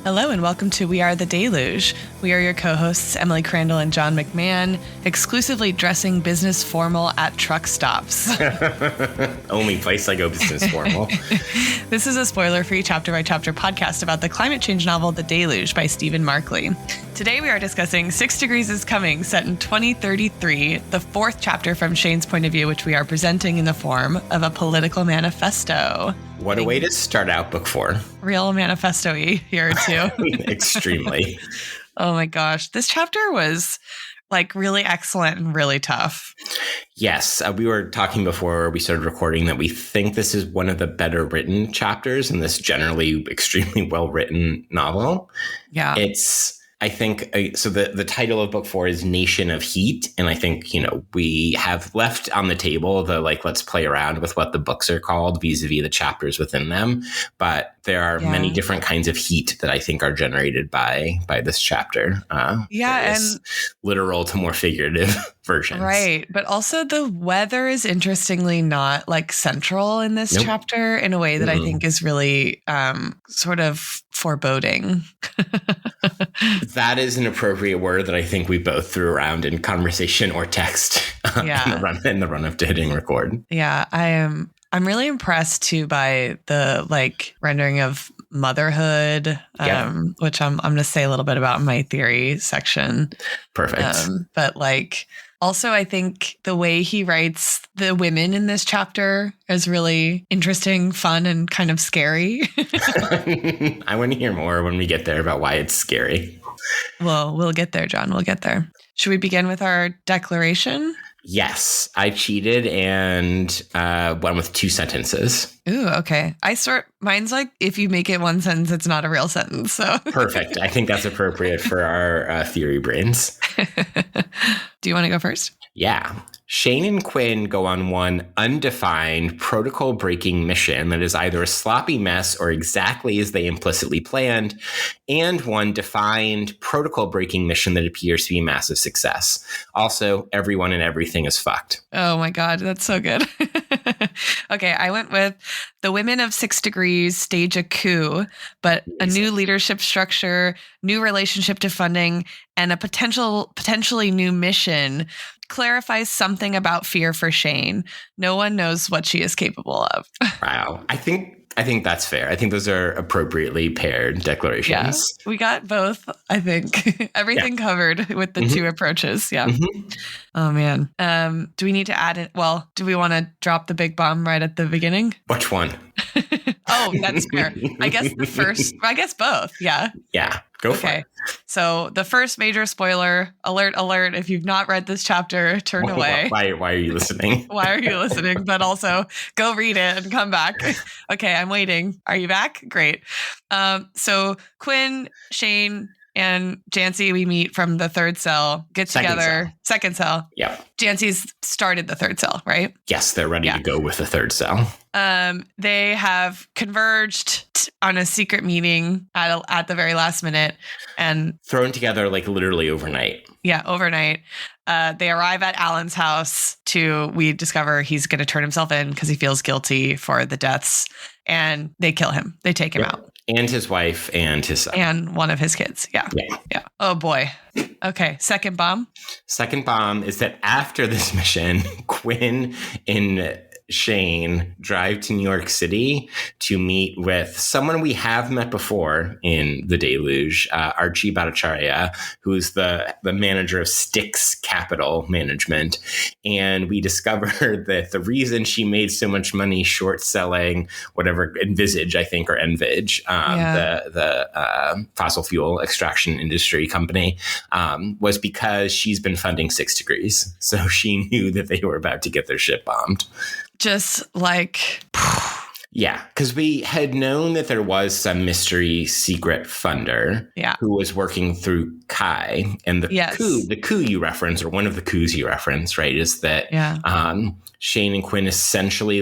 Hello and welcome to We Are the Deluge. We are your co-hosts, Emily Crandall and John McMahon, exclusively dressing business formal at truck stops. Only place I go business formal. This is a spoiler-free chapter-by-chapter podcast about the climate change novel The Deluge by Stephen Markley. Today we are discussing 6 Degrees is Coming, set in 2033, the fourth chapter from Shane's point of view, which we are presenting in the form of a political manifesto. What a way to start out book 4. Real manifesto-y here too. Extremely. Oh my gosh. This chapter was like really excellent and really tough. Yes. We were talking before we started recording that we think this is one of the better written chapters in this generally extremely well written novel. Yeah. I think, so the title of book 4 is Nation of Heat. And I think, we have left on the table let's play around with what the books are called vis-a-vis the chapters within them. But there are many different kinds of heat that I think are generated by this chapter. And literal to more figurative versions. Right. But also the weather is interestingly not central in this chapter in a way that I think is really sort of foreboding. That is an appropriate word that I think we both threw around in conversation or text in the run up to hitting record. Yeah, I'm really impressed too by the rendering of motherhood, which I'm going to say a little bit about in my theory section. Perfect. But also, I think the way he writes the women in this chapter is really interesting, fun, and kind of scary. I want to hear more when we get there about why it's scary. Well, we'll get there, John. We'll get there. Should we begin with our declaration? Yes, I cheated and went with 2 sentences. Ooh, okay. Mine's if you make it one sentence, it's not a real sentence. So perfect. I think that's appropriate for our theory brains. Do you want to go first? Yeah. Shane and Quinn go on one undefined protocol-breaking mission that is either a sloppy mess or exactly as they implicitly planned, and one defined protocol-breaking mission that appears to be a massive success. Also, everyone and everything is fucked. Oh my God, that's so good. Okay, I went with the women of 6 Degrees stage a coup, but a new leadership structure, new relationship to funding, and a potentially new mission clarifies something about fear for Shane. No one knows what she is capable of. Wow. I think that's fair. I think those are appropriately paired declarations. Yeah, we got both, I think. Everything covered with the 2 approaches. Yeah. Mm-hmm. Oh, man. Do we need to add it? Well, do we want to drop the big bomb right at the beginning? Which one? Oh, that's fair. I guess both. Yeah. Yeah. Go for it. So the first major spoiler, alert, if you've not read this chapter, turn away. Why are you listening? Why are you listening? But also go read it and come back. Okay, I'm waiting. Are you back? Great. So Quinn, Shane, and Jancy, we meet from the third cell, get together. Second cell. Yeah. Jancy's started the third cell, right? Yes, they're ready to go with the third cell. They have converged on a secret meeting at the very last minute and thrown together literally overnight. Yeah, overnight. They arrive at Alan's house we discover he's going to turn himself in because he feels guilty for the deaths, and they kill him. They take him out. And his wife and his son. And one of his kids. Yeah. Oh, boy. Okay. Second bomb. Second bomb is that after this mission, Quinn and Shane drive to New York City to meet with someone we have met before in The Deluge, Archie Bhattacharya, who's the manager of Styx Capital Management. And we discover that the reason she made so much money short selling whatever Envisage, I think, or Envisage, the fossil fuel extraction industry company, was because she's been funding 6 Degrees. So she knew that they were about to get their ship bombed. Just yeah, because we had known that there was some mystery secret funder who was working through Kai. And the coup you reference, or one of the coups you reference, right, is that Shane and Quinn essentially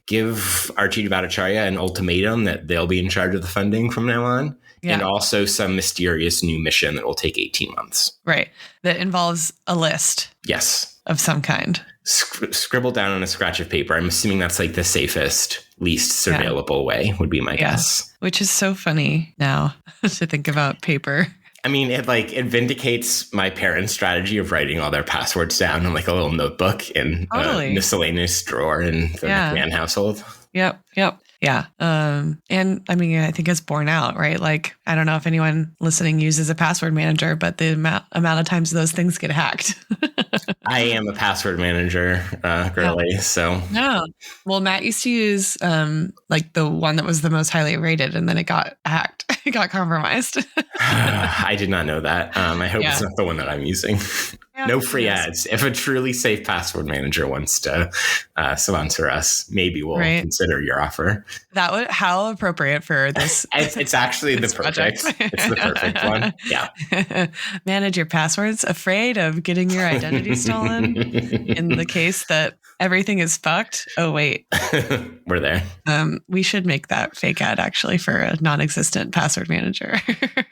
give Archie Bhattacharya an ultimatum that they'll be in charge of the funding from now on. and also some mysterious new mission that will take 18 months. Right. That involves a list. Yes. Of some kind. Scribble down on a scratch of paper. I'm assuming that's like the safest, least surveillable way would be my guess. Which is so funny now to think about paper. I mean, it vindicates my parents' strategy of writing all their passwords down in like a little notebook in a miscellaneous drawer in the McMahon household. Yep. Yeah. And I mean, I think it's borne out, right? Like, I don't know if anyone listening uses a password manager, but the amount of times those things get hacked. I am a password manager, girly. So no. Well, Matt used to use like the one that was the most highly rated, and then it got hacked. It got compromised. I did not know that. I hope it's not the one that I'm using. Yeah, no free ads. If a truly safe password manager wants to sponsor us, maybe we'll consider your offer. That would how appropriate for this. It's actually the perfect. It's the perfect one. Yeah. Manage your passwords. Afraid of getting your identity stolen in the case that everything is fucked. Oh wait, we're there. We should make that fake ad actually for a non-existent password manager.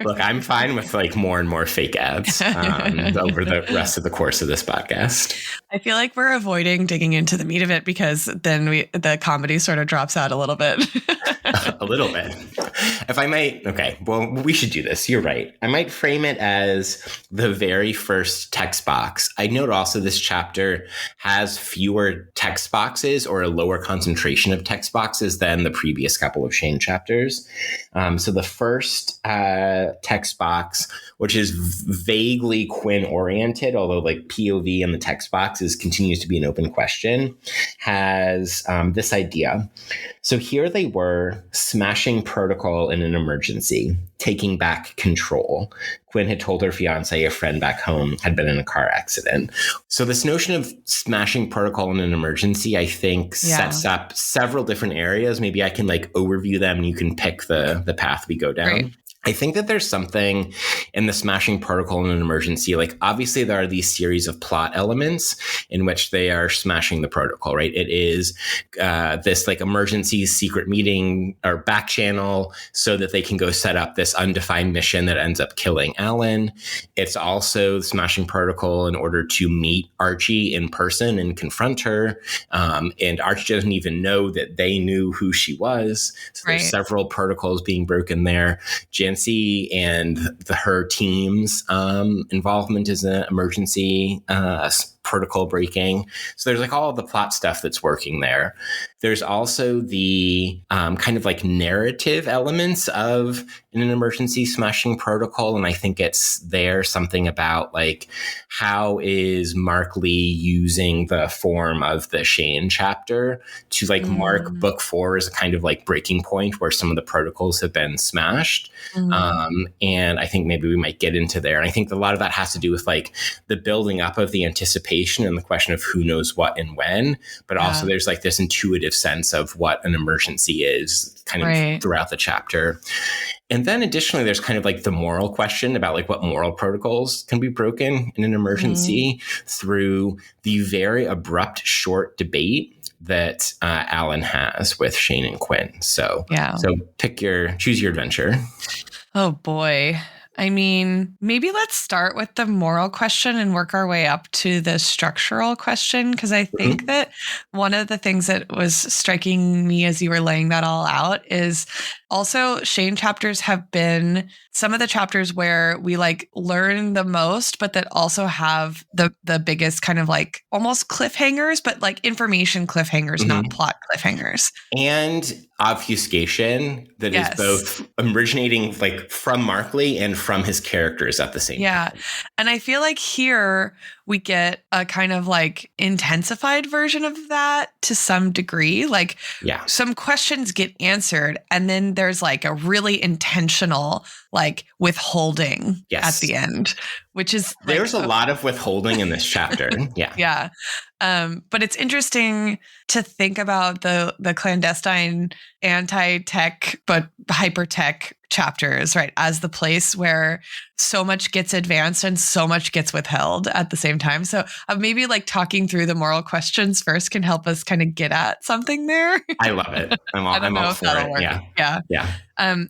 Look, I'm fine with like more and more fake ads over the rest of the course of this podcast. I feel like we're avoiding digging into the meat of it because then the comedy sort of drops out a little bit. A little bit. If I might, okay, well, we should do this. You're right. I might frame it as the very first text box. I note also this chapter has fewer text boxes or a lower concentration of text boxes than the previous couple of Shane chapters. So the first text box, which is vaguely Quinn oriented, although like POV in the text boxes continues to be an open question, has this idea. So here they were smashing protocol in an emergency, taking back control. Quinn had told her fiance a friend back home had been in a car accident. So this notion of smashing protocol in an emergency, I think, sets up several different areas. Maybe I can like overview them and you can pick the path we go down. Right. I think that there's something in the smashing protocol in an emergency. Like, obviously, there are these series of plot elements in which they are smashing the protocol, right? It is this like emergency secret meeting or back channel so that they can go set up this undefined mission that ends up killing Alan. It's also smashing protocol in order to meet Archie in person and confront her. And Archie doesn't even know that they knew who she was. So there's several protocols being broken there. Jancy and her team's involvement is an emergency protocol breaking. So there's like all of the plot stuff that's working there. There's also the kind of like narrative elements of an emergency smashing protocol. And I think it's there something about like, how is Mark Lee using the form of the Shane chapter to like mark book 4 as a kind of like breaking point where some of the protocols have been smashed. And I think maybe we might get into there. And I think a lot of that has to do with like the building up of the anticipation and the question of who knows what and when, but also there's like this intuitive sense of what an emergency is kind of throughout the chapter. And then additionally, there's kind of like the moral question about like what moral protocols can be broken in an emergency through the very abrupt short debate that Alan has with Shane and Quinn. So choose your adventure. Oh boy. I mean, maybe let's start with the moral question and work our way up to the structural question, because I think that one of the things that was striking me as you were laying that all out is also Shane chapters have been some of the chapters where we like learn the most, but that also have the biggest kind of like almost cliffhangers, but like information cliffhangers, not plot cliffhangers. And obfuscation that is both originating like from Mark Lee and from his characters at the same time. And I feel like here we get a kind of like intensified version of that to some degree. Like some questions get answered and then there's like a really intentional like withholding at the end, which is like, there's a lot of withholding in this chapter. But it's interesting to think about the clandestine anti-tech but hyper-tech chapters, right, as the place where so much gets advanced and so much gets withheld at the same time. So maybe like talking through the moral questions first can help us kind of get at something there. I love it. I'm all for it. Yeah.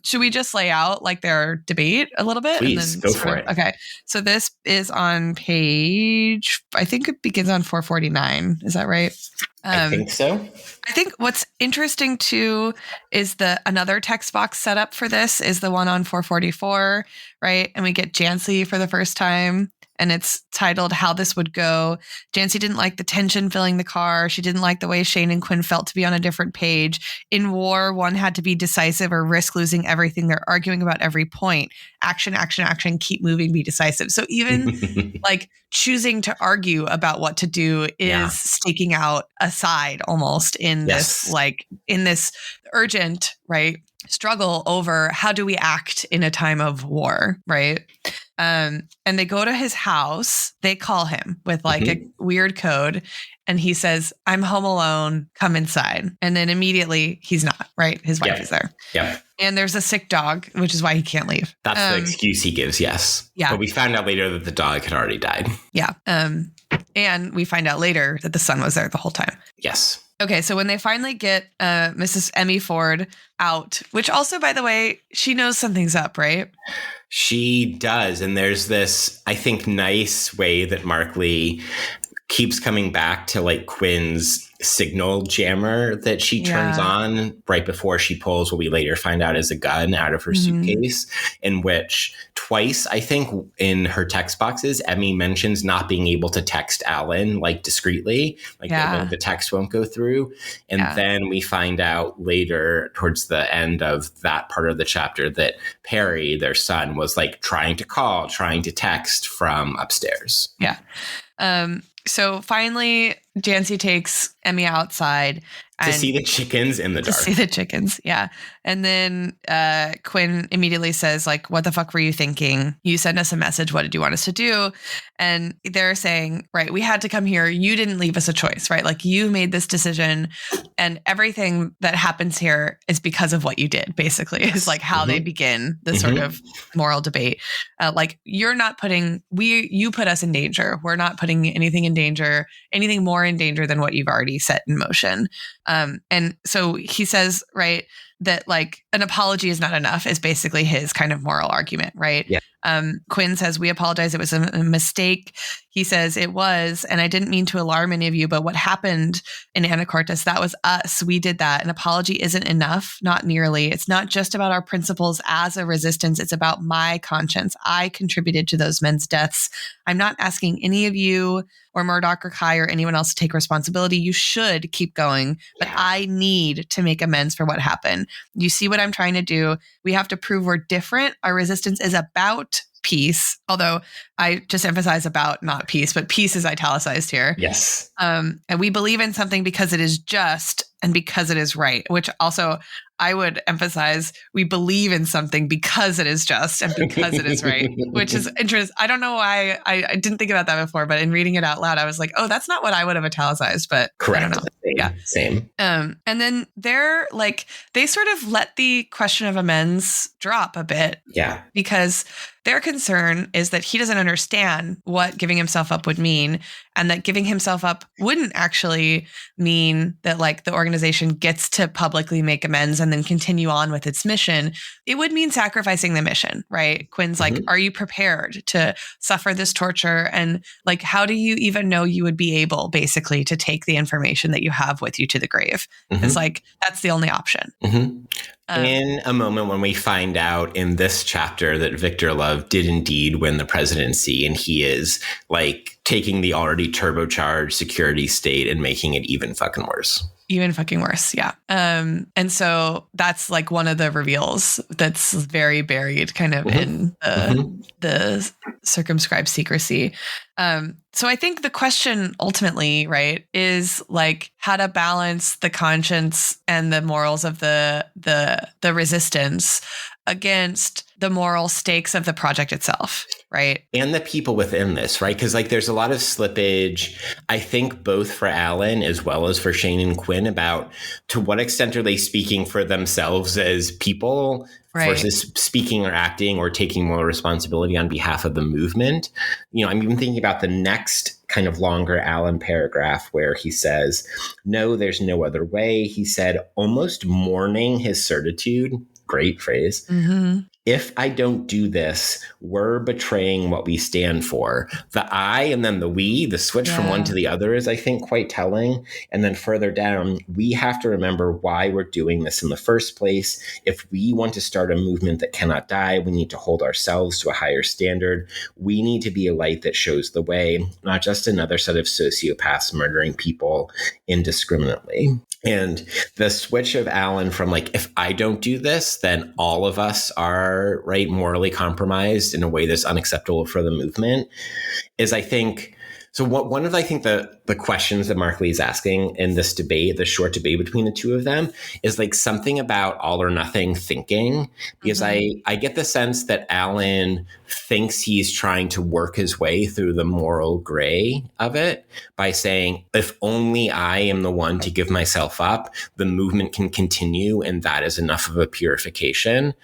Should we just lay out like their debate a little bit? Please, and then go for it. Okay. So this is on page, I think it begins on 449. Is that right? I think so. I think what's interesting too is another text box setup for this is the one on 444, right? And we get Jancy for the first time. And it's titled How This Would Go. Jancy didn't like the tension filling the car. She didn't like the way Shane and Quinn felt to be on a different page. In war, one had to be decisive or risk losing everything. They're arguing about every point. Action, action, action, keep moving, be decisive. So even like choosing to argue about what to do is staking out a side almost in this urgent, right, struggle over how do we act in a time of war, right? And they go to his house. They call him with like a weird code. And he says, I'm home alone. Come inside. And then immediately he's not, right? His wife is there. Yeah. And there's a sick dog, which is why he can't leave. That's the excuse he gives, yes. Yeah. But we found out later that the dog had already died. Yeah. And we find out later that the son was there the whole time. Yes. Okay, so when they finally get Mrs. Emmy Ford out, which also, by the way, she knows something's up, right? She does. And there's this, I think, nice way that Mark Lee keeps coming back to like Quinn's signal jammer that she turns on right before she pulls what we later find out is a gun out of her suitcase, in which twice, I think, in her text boxes, Emmy mentions not being able to text Alan like discreetly, like the text won't go through. And then we find out later towards the end of that part of the chapter that Perry, their son, was like trying to text from upstairs. Yeah. So finally, Jancy takes Emmy outside to see the chickens in the dark. To see the chickens, yeah. And then Quinn immediately says, like, what the fuck were you thinking? You sent us a message. What did you want us to do? And they're saying, right, we had to come here. You didn't leave us a choice, right? Like, you made this decision. And everything that happens here is because of what you did, basically, is like how they begin the sort of moral debate. Like, you're not you put us in danger. We're not putting anything in danger, anything more in danger than what you've already set in motion. And so he says, right, that like an apology is not enough is basically his kind of moral argument, right? Yeah. Quinn says, we apologize. It was a mistake. He says it was, and I didn't mean to alarm any of you, but what happened in Anacortes, that was us. We did that. An apology isn't enough. Not nearly. It's not just about our principles as a resistance. It's about my conscience. I contributed to those men's deaths. I'm not asking any of you or Murdoch or Kai or anyone else to take responsibility. You should keep going, but I need to make amends for what happened. You see what I'm trying to do? We have to prove we're different. Our resistance is about peace, although I just emphasize about, not peace, but peace is italicized here. Yes. And we believe in something because it is just and because it is right, which also I would emphasize we believe in something because it is just and because it is right, which is interesting. I don't know why I didn't think about that before, but in reading it out loud, I was like, oh, that's not what I would have italicized, but correct. I don't know. Same. And then they sort of let the question of amends drop a bit. Yeah. Because their concern is that he doesn't understand what giving himself up would mean, and that giving himself up wouldn't actually mean that like the organization gets to publicly make amends and then continue on with its mission. It would mean sacrificing the mission, right? Quinn's like, are you prepared to suffer this torture? And like, how do you even know you would be able basically to take the information that you have with you to the grave? It's like, that's the only option. In a moment when we find out in this chapter that Victor Love did indeed win the presidency, and he is like taking the already turbocharged security state and making it even fucking worse. Even fucking worse. Yeah. And so that's like one of the reveals that's very buried kind of in the circumscribed secrecy. So I think the question ultimately, right, is like how to balance the conscience and the morals of the resistance against the moral stakes of the project itself, right? And the people within this, right? Because like there's a lot of slippage, I think, both for Alan as well as for Shane and Quinn about to what extent are they speaking for themselves as people versus speaking or acting or taking more responsibility on behalf of the movement. You know, I'm even thinking about the next kind of longer Alan paragraph where he says, no, there's no other way. He said, almost mourning his certitude, great phrase. Mm-hmm. If I don't do this, we're betraying what we stand for. The I and then the we, the switch from one to the other is, I think, quite telling. And then further down, we have to remember why we're doing this in the first place. If we want to start a movement that cannot die, we need to hold ourselves to a higher standard. We need to be a light that shows the way, not just another set of sociopaths murdering people indiscriminately. And the switch of Alan from like, if I don't do this, then all of us are right morally compromised in a way that's unacceptable for the movement is, I think, so one of, I think, the questions that Mark Lee is asking in this debate, the short debate between the two of them, is like something about all or nothing thinking, because I get the sense that Alan thinks he's trying to work his way through the moral gray of it by saying, if only I am the one to give myself up, the movement can continue, and that is enough of a purification. Right.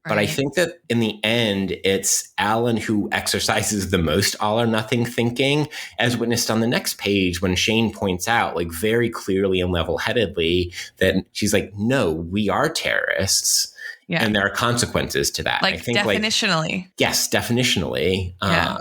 But I think that in the end, it's Alan who exercises the most all or nothing thinking, as witnessed on the next page when Shane points out, like very clearly and level-headedly, that she's like, no, we are terrorists. Yeah. And there are consequences to that. Like, I think, definitionally. Like, yes, definitionally. Yeah.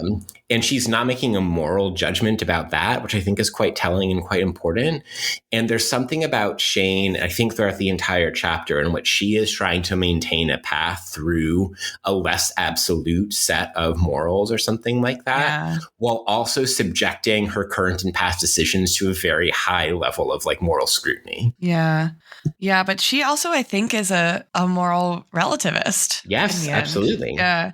And she's not making a moral judgment about that, which I think is quite telling and quite important. And there's something about Shane, I think, throughout the entire chapter in which she is trying to maintain a path through a less absolute set of morals or something like that, while also subjecting her current and past decisions to a very high level of like moral scrutiny. Yeah. Yeah. But she also, I think, is a moral relativist. Yes, absolutely. Yeah.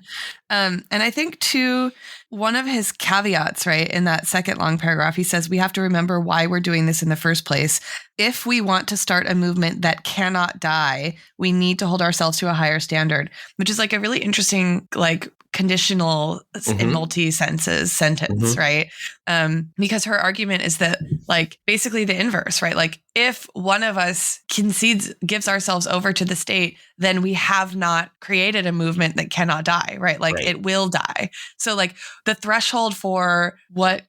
And I think, too, one of his caveats, right, in that second long paragraph, he says, we have to remember why we're doing this in the first place. If we want to start a movement that cannot die, we need to hold ourselves to a higher standard, which is like a really interesting, like, conditional in multi-senses sentence, right? Because her argument is that, like, basically the inverse, right? Like, if one of us gives ourselves over to the state, then we have not created a movement that cannot die, right? Like, it will die. So, like, the threshold for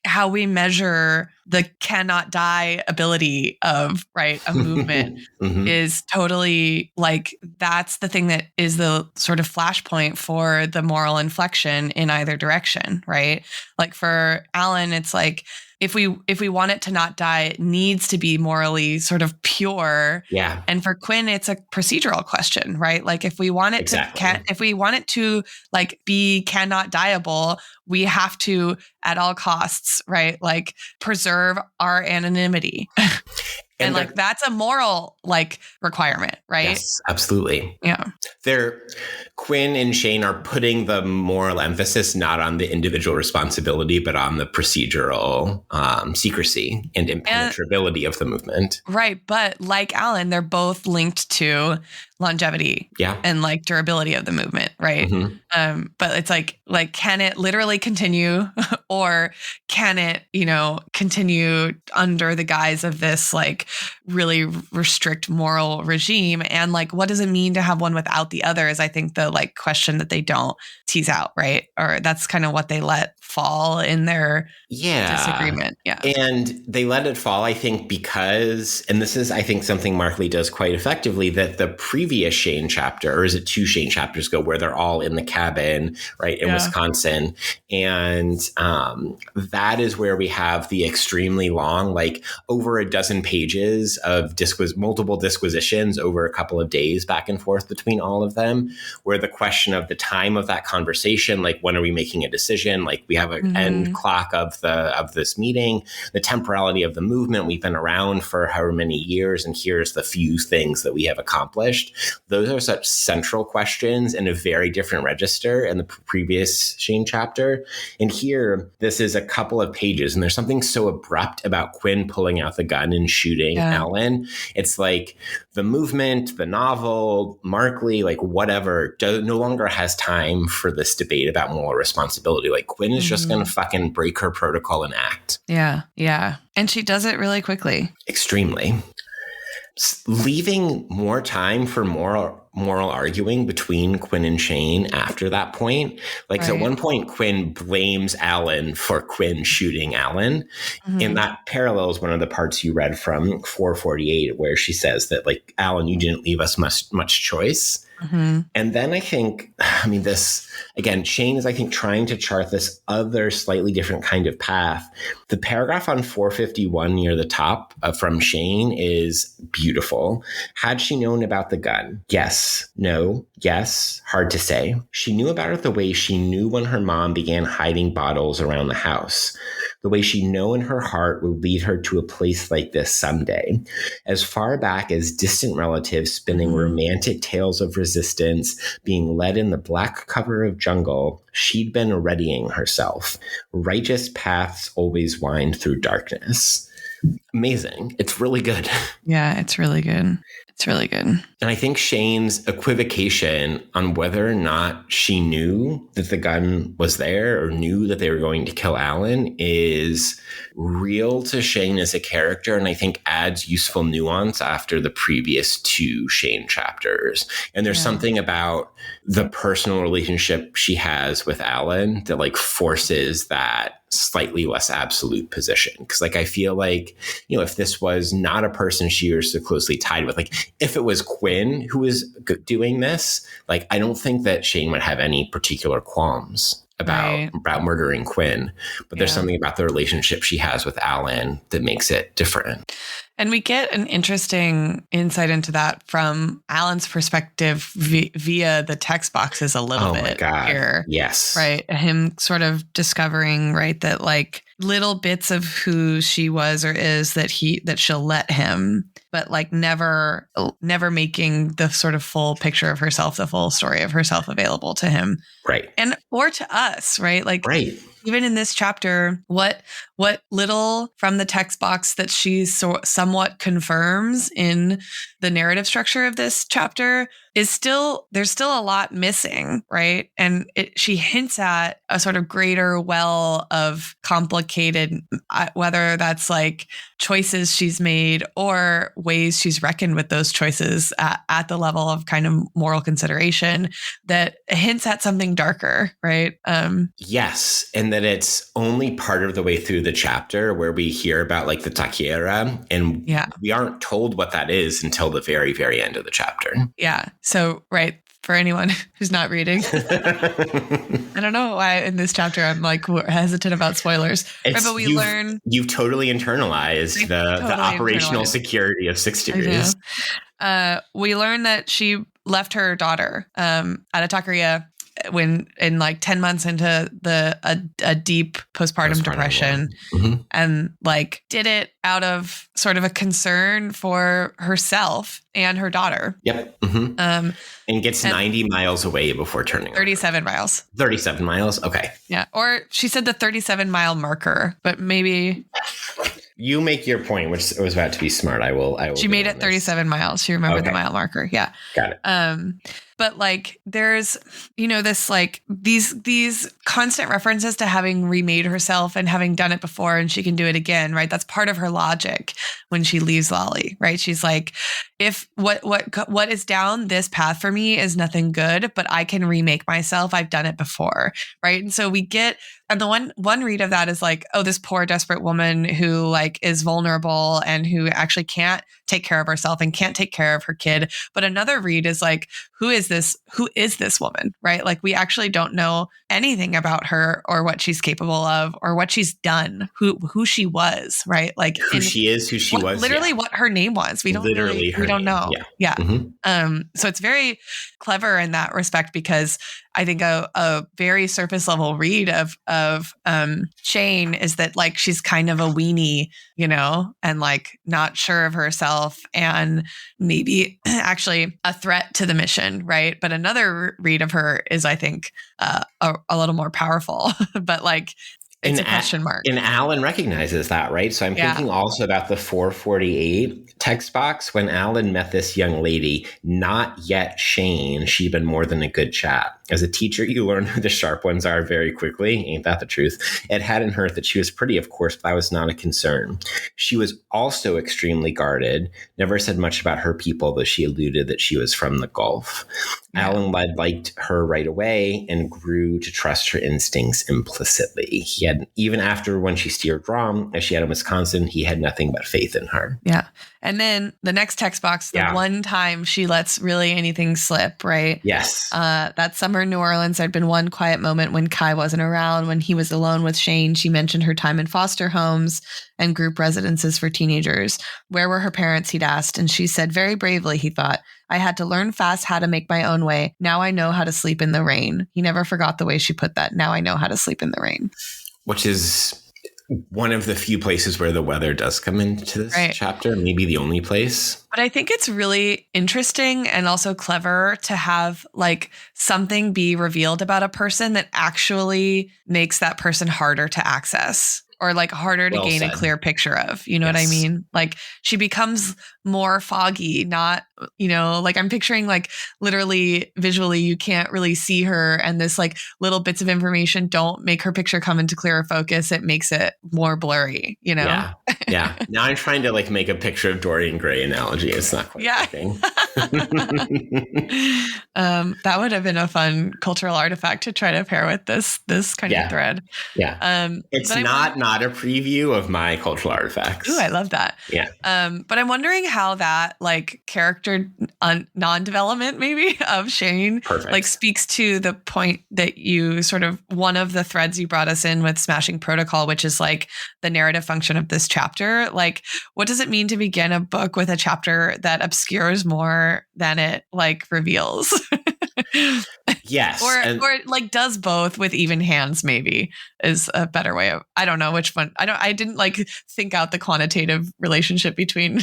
how we measure the cannot die ability of, right, a movement is totally, like, that's the thing that is the sort of flashpoint for the moral inflection in either direction, right? Like, for Alan, it's like, if we want it to not die, it needs to be morally sort of pure. Yeah. And for Quinn, it's a procedural question, right? Like, if we want it to like be cannot dieable, we have to at all costs, right? Like, preserve our anonymity. And like, that's a moral, like, requirement, right? Yes, absolutely. Yeah. Quinn and Shane are putting the moral emphasis not on the individual responsibility, but on the procedural secrecy and impenetrability of the movement. Right. But like Alan, they're both linked to longevity and like durability of the movement, right? But it's like, can it literally continue or can it, continue under the guise of this like really restrict moral regime? And like, what does it mean to have one without the other is, I think, the like question that they don't tease out, right? Or that's kind of what they let fall in their disagreement. Yeah. And they let it fall, I think, because, and this is, I think, something Mark Lee does quite effectively, that the previous Shane chapter, or is it 2 Shane chapters ago, where they're all in the cabin, right, in Wisconsin. And that is where we have the extremely long, like over a dozen pages of multiple disquisitions over a couple of days back and forth between all of them, where the question of the time of that conversation, like when are we making a decision? Like we have an end clock of this meeting, the temporality of the movement. We've been around for however many years, and here's the few things that we have accomplished. Those are such central questions in a very different register in the previous Shane chapter. And here, this is a couple of pages, and there's something so abrupt about Quinn pulling out the gun and shooting Alan. It's like the movement, the novel, Mark Lee, like whatever, no longer has time for this debate about moral responsibility. Like Quinn is just going to fucking break her protocol and act. Yeah. Yeah. And she does it really quickly. Extremely. Leaving more time for moral arguing between Quinn and Shane after that point. Like, so at one point, Quinn blames Alan for Quinn shooting Alan. And that parallels one of the parts you read from 448, where she says that, like, Alan, you didn't leave us much choice. And then I think, this, again, Shane is, I think, trying to chart this other slightly different kind of path. The paragraph on 451 near the top from Shane is beautiful. Had she known about the gun? Yes. No. Yes. Hard to say. She knew about it the way she knew when her mom began hiding bottles around the house. The way she knew in her heart would lead her to a place like this someday. As far back as distant relatives spinning romantic tales of resistance, being led in the black cover of jungle, she'd been readying herself. Righteous paths always wind through darkness. Amazing. It's really good. Yeah, it's really good. It's really good. And I think Shane's equivocation on whether or not she knew that the gun was there or knew that they were going to kill Alan is real to Shane as a character, and I think adds useful nuance after the previous two Shane chapters. And there's something about the personal relationship she has with Alan that like forces that slightly less absolute position. Because like I feel like, if this was not a person she was so closely tied with, like if it was Quinn who was doing this, like I don't think that Shane would have any particular qualms about murdering Quinn. But there's something about the relationship she has with Alan that makes it different. And we get an interesting insight into that from Alan's perspective via the text boxes a little bit here. Yes. Right. Him sort of discovering, right, that like little bits of who she was or is that she'll let him, but like never making the sort of full picture of herself, the full story of herself available to him. Right. And or to us, right? Like even in this chapter, what little from the text box that she somewhat confirms in the narrative structure of this chapter is there's still a lot missing, right? And she hints at a sort of greater well of complicated, whether that's like choices she's made or ways she's reckoned with those choices at the level of kind of moral consideration that hints at something darker, right? Yes. And that it's only part of the way through the chapter where we hear about like the taquiera, and we aren't told what that is until the very, very end of the chapter. Yeah. So, right. For anyone who's not reading, I don't know why in this chapter I'm like hesitant about spoilers. Right, but you've totally internalized the operational security of 6 Degrees. We learn that she left her daughter at a taqueria when in like 10 months into a deep postpartum depression, and like did it out of sort of a concern for herself and her daughter. Yep. And gets 90 miles away before turning 37 miles. 37 miles. Okay. Yeah. Or she said the 37-mile marker, but maybe you make your point, which was about to be smart. I will. She made it 37 miles. She remembered the mile marker. Yeah. Got it. But like there's, this like these constant references to having remade herself and having done it before and she can do it again, right? That's part of her logic when she leaves Lolly, right? She's like, if what is down this path for me is nothing good, but I can remake myself. I've done it before, right? And so we get, and the one read of that is like, oh, this poor desperate woman who like is vulnerable and who actually can't take care of herself and can't take care of her kid. But another read is like, who is this woman, right? Like we actually don't know anything about her or what she's capable of or what she's done, who she was, right? Like who she is, who she was, literally what her name was. We don't know. Yeah. So it's very clever in that respect because I think a very surface level read of Shane is that like she's kind of a weenie, and like not sure of herself and maybe actually a threat to the mission, right? But another read of her is, I think, a little more powerful, but like it's a question mark. And Alan recognizes that, right? So I'm thinking also about the 448 text box when Alan met this young lady, not yet Shane. She'd been more than a good chat. As a teacher, you learn who the sharp ones are very quickly. Ain't that the truth? It hadn't hurt that she was pretty, of course, but that was not a concern. She was also extremely guarded, never said much about her people, though she alluded that she was from the Gulf. Yeah. Alan liked her right away and grew to trust her instincts implicitly. He had, even after when she steered wrong, as she had in Wisconsin, he had nothing but faith in her. Yeah. And then the next text box, the one time she lets really anything slip, right? Yes. That summer in New Orleans, there'd been one quiet moment when Kai wasn't around, when he was alone with Shane. She mentioned her time in foster homes and group residences for teenagers. Where were her parents, he'd asked. And she said very bravely, he thought, I had to learn fast how to make my own way. Now I know how to sleep in the rain. He never forgot the way she put that. Now I know how to sleep in the rain. Which is one of the few places where the weather does come into this chapter, maybe the only place. But I think it's really interesting and also clever to have like something be revealed about a person that actually makes that person harder to access. Or like harder to gain a clear picture of, you know what I mean? Like she becomes more foggy, not, like I'm picturing like literally visually, you can't really see her. And this like little bits of information don't make her picture come into clearer focus. It makes it more blurry, Yeah. Yeah. Now I'm trying to like make a picture of Dorian Gray analogy. It's not quite working. That would have been a fun cultural artifact to try to pair with this kind of thread. Yeah. It's not a preview of my cultural artifacts. Ooh, I love that. Yeah. But I'm wondering how that like character non-development maybe of Shane like speaks to the point that you sort of one of the threads you brought us in with Smashing Protocol, which is like the narrative function of this chapter. Like, what does it mean to begin a book with a chapter that obscures more than it like reveals? Yes. Or like does both with even hands, maybe is a better way of, I don't know which one. I didn't like think out the quantitative relationship between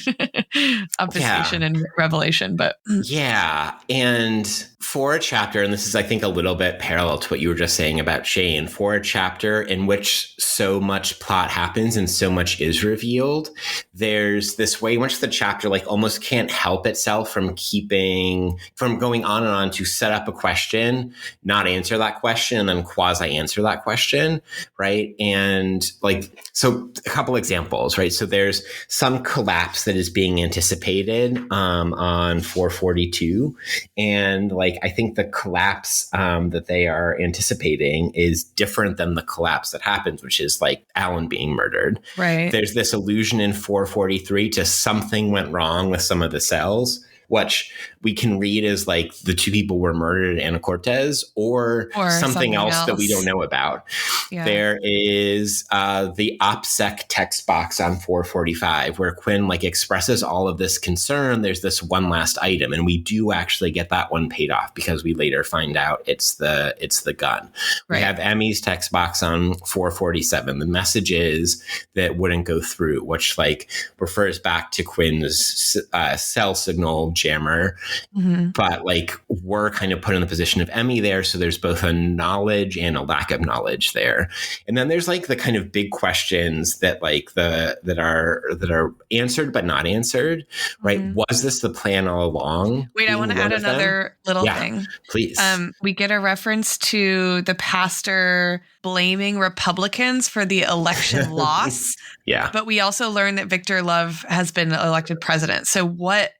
obfuscation and revelation, but yeah. And for a chapter, and this is, I think, a little bit parallel to what you were just saying about Shane, for a chapter in which so much plot happens and so much is revealed, there's this way in which the chapter like almost can't help itself from going on and on to set up a question, not answer that question, and then quasi answer that question, right? And like, so a couple examples, right? So there's some collapse that is being anticipated on 442, and like I think the collapse that they are anticipating is different than the collapse that happens, which is like Alan being murdered. Right. There's this allusion in 443 to something went wrong with some of the cells, which we can read as like the two people were murdered at Anacortes or something else that we don't know about. Yeah. There is the OPSEC text box on 445 where Quinn like expresses all of this concern. There's this one last item, and we do actually get that one paid off because we later find out it's the gun. Right. We have Emmy's text box on 447. The messages that wouldn't go through, which like refers back to Quinn's cell signal jammer. Mm-hmm. But like we're kind of put in the position of Emmy there, so there's both a knowledge and a lack of knowledge there. And then there's like the kind of big questions that like that are answered but not answered, right? Mm-hmm. Was this the plan all along? Wait, I want to add another little thing. Please. We get a reference to the pastor blaming Republicans for the election loss. Yeah. But we also learn that Victor Love has been elected president. So what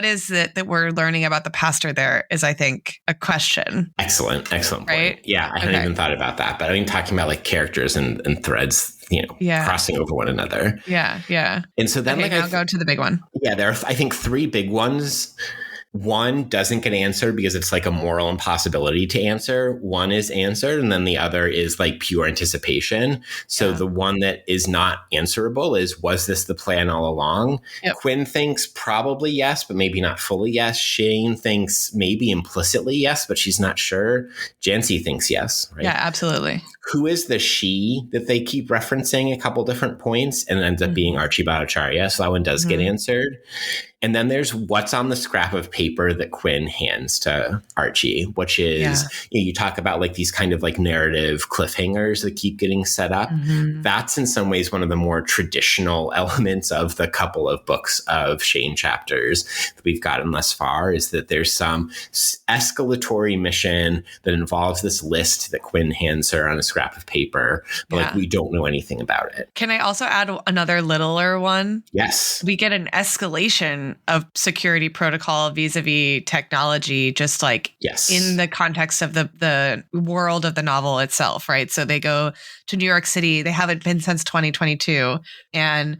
is it that we're learning about the pastor there is, I think, a question. Excellent right? Point. Yeah, I hadn't even thought about that. But I mean, talking about like characters and threads, crossing over one another. Yeah. And so then I'll go to the big one. Yeah, there are, I think, three big ones. One doesn't get answered because it's like a moral impossibility to answer. One is answered, and then the other is like pure anticipation. So the one that is not answerable is, was this the plan all along? Yep. Quinn thinks probably yes, but maybe not fully yes. Shane thinks maybe implicitly yes, but she's not sure. Jancy thinks yes, right? Yeah, absolutely. Who is the she that they keep referencing a couple different points, and it ends up being Archie Bhattacharya. So that one does get answered. And then there's what's on the scrap of paper that Quinn hands to Archie, which is, you talk about like these kind of like narrative cliffhangers that keep getting set up. Mm-hmm. That's in some ways one of the more traditional elements of the couple of books of Shane chapters that we've gotten thus far, is that there's some escalatory mission that involves this list that Quinn hands her on a scrap of paper, but like we don't know anything about it. Can I also add another littler one? Yes. We get an escalation of security protocol vis-a-vis technology, just like in the context of the world of the novel itself, right? So they go to New York City. They haven't been since 2022. And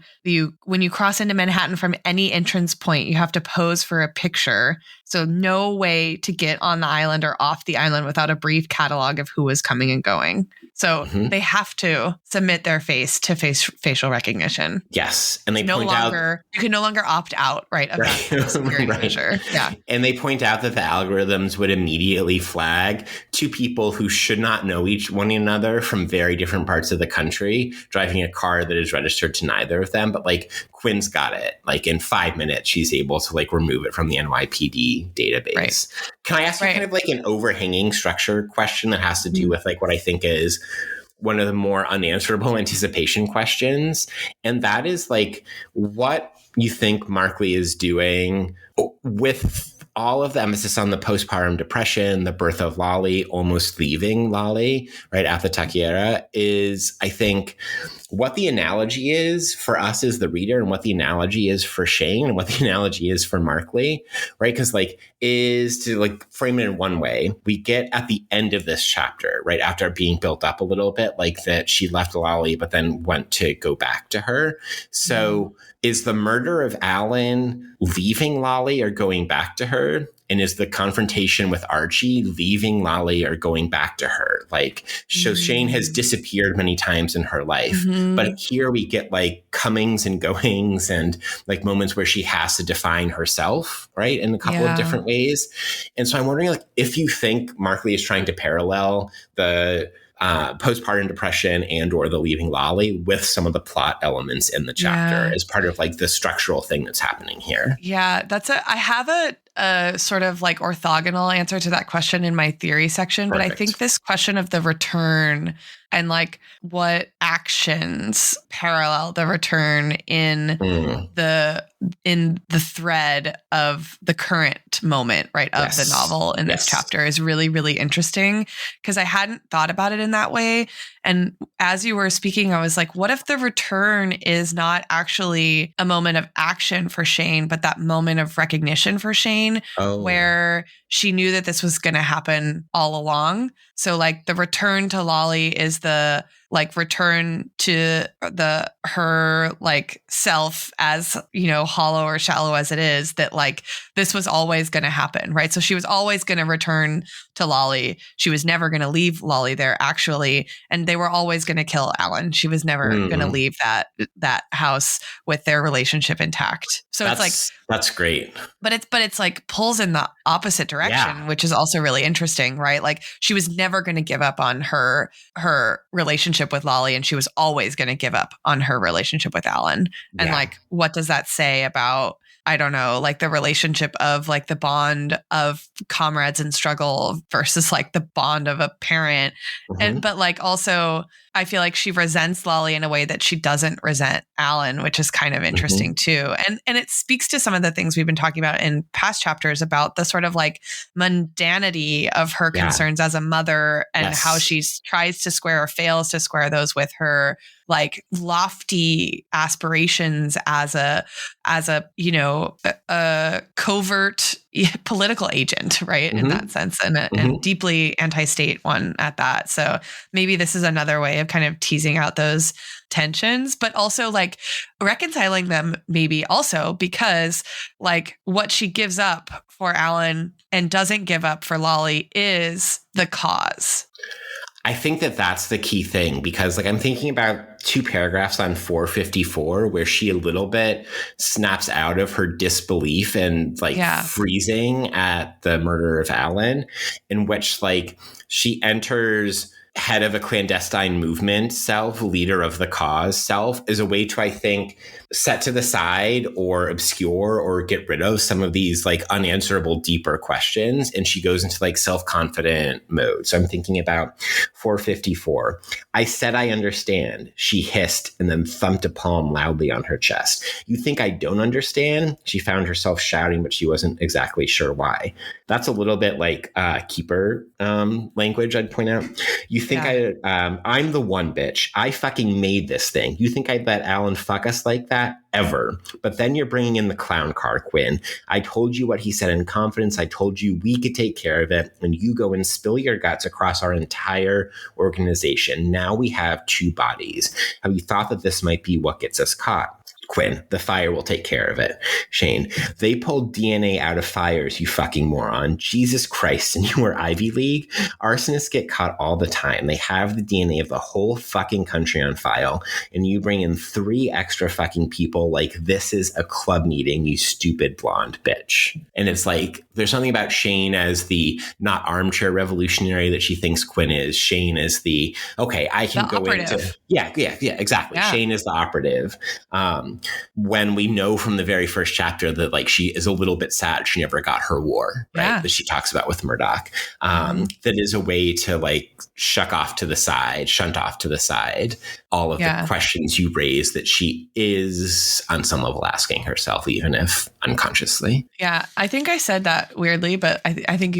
when you cross into Manhattan from any entrance point, you have to pose for a picture. So no way to get on the island or off the island without a brief catalog of who is coming and going. So they have to submit their face to facial recognition. Yes. And they you can no longer opt out, right, of that security measure. Yeah. And they point out that the algorithms would immediately flag two people who should not know one another from very different parts of the country, driving a car that is registered to neither of them. But like Quinn's got it. Like in 5 minutes, she's able to like remove it from the NYPD database. Right. Can I ask you kind of like an overhanging structure question that has to do with like what I think is one of the more unanswerable anticipation questions? And that is like what you think Markley is doing with all of the emphasis on the postpartum depression, the birth of Lolly, almost leaving Lolly right at the Takiera, is, I think, what the analogy is for us as the reader and what the analogy is for Shane and what the analogy is for Markley, right? Because like is to like frame it in one way, we get at the end of this chapter, right, after being built up a little bit, like that she left Lolly but then went to go back to her. So is the murder of Alan leaving Lolly or going back to her? And is the confrontation with Archie leaving Lolly or going back to her? Like, so Shane has disappeared many times in her life, but here we get like comings and goings and like moments where she has to define herself, right, in a couple of different ways. And so I'm wondering, like, if you think Markley is trying to parallel the postpartum depression and or the leaving Lolly with some of the plot elements in the chapter as part of like the structural thing that's happening here. Yeah, I have a sort of like orthogonal answer to that question in my theory section. Perfect. But I think this question of the return and like what actions parallel the return in the thread of the current moment, right, of the novel in this chapter is really, really interesting, because I hadn't thought about it in that way. And as you were speaking, I was like, what if the return is not actually a moment of action for Shane, but that moment of recognition for Shane, where she knew that this was going to happen all along. So like the return to Lolly is the like return to her like self, as, you know, hollow or shallow as it is, that like this was always going to happen, right? So she was always going to return to Lolly. She was never going to leave Lolly there, actually, and they were always going to kill Alan. She was never going to leave that house with their relationship intact. So that's great. But it's like pulls in the opposite direction, which is also really interesting, right? Like she was never going to give up on her relationship with Lolly, and she was always going to give up on her relationship with Alan. And like, what does that say about, I don't know, like the relationship of like the bond of comrades in struggle versus like the bond of a parent. And, but like also I feel like she resents Lolly in a way that she doesn't resent Alan, which is kind of interesting too. And it speaks to some of the things we've been talking about in past chapters about the sort of like mundanity of her concerns as a mother and how she tries to square or fails to square those with her like lofty aspirations as a, you know, a covert political agent, right? In that sense, and a deeply anti-state one at that. So maybe this is another way of kind of teasing out those tensions, but also like reconciling them maybe also, because like what she gives up for Alan and doesn't give up for Lolly is the cause. I think that that's the key thing, because like I'm thinking about 2 paragraphs on 454 where she a little bit snaps out of her disbelief and like freezing at the murder of Alan, in which like she enters head of a clandestine movement self, leader of the cause self, is a way to, I think, set to the side or obscure or get rid of some of these like unanswerable deeper questions. And she goes into like self-confident mode. So I'm thinking about 454. I said, I understand. She hissed and then thumped a palm loudly on her chest. You think I don't understand? She found herself shouting, but she wasn't exactly sure why. That's a little bit like keeper language, I'd point out. You think I'm the one bitch. I fucking made this thing. You think I'd let Alan fuck us like that? Ever. But then you're bringing in the clown car, Quinn. I told you what he said in confidence. I told you we could take care of it. And you go and spill your guts across our entire organization. Now we have two bodies. Have you thought that this might be what gets us caught? Quinn, the fire will take care of it. Shane, they pulled DNA out of fires, you fucking moron. Jesus Christ, and you were Ivy League? Arsonists get caught all the time. They have the DNA of the whole fucking country on file, and you bring in 3 extra fucking people like this is a club meeting, you stupid blonde bitch. And it's like, there's something about Shane as the not armchair revolutionary that she thinks Quinn is. Shane is the, okay, I can go into... Yeah, exactly. Yeah. Shane is the operative. When we know from the very first chapter that like she is a little bit sad she never got her war, right? Yeah. That she talks about with Murdoch. That is a way to like shunt off to the side all of the questions you raise that she is on some level asking herself, even if unconsciously. Yeah, I think I said that weirdly, but I think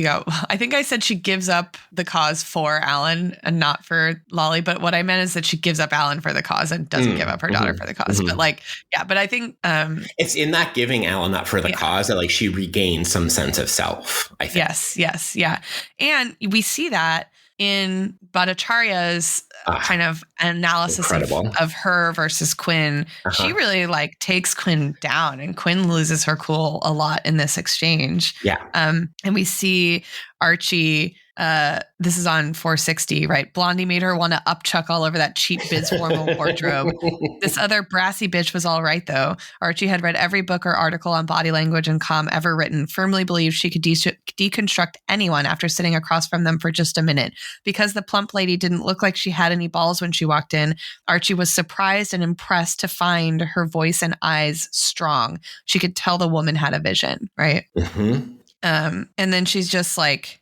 I said she gives up the cause for Alan and not for Lolly. But what I meant is that she gives up Alan for the cause and doesn't give up her daughter for the cause. But like, yeah, but I think it's in that giving Alan up for the cause that like she regains some sense of self, I think. Yes. Yeah. And we see that in Bhattacharya's kind of analysis of her versus Quinn. She really like takes Quinn down, and Quinn loses her cool a lot in this exchange. Yeah. And we see Archie, this is on 460, right? Blondie made her want to upchuck all over that cheap Biz formal wardrobe. This other brassy bitch was all right, though. Archie had read every book or article on body language and comm ever written, firmly believed she could deconstruct anyone after sitting across from them for just a minute. Because the plump lady didn't look like she had any balls when she walked in, Archie was surprised and impressed to find her voice and eyes strong. She could tell the woman had a vision, right? Mm-hmm. And then she's just like,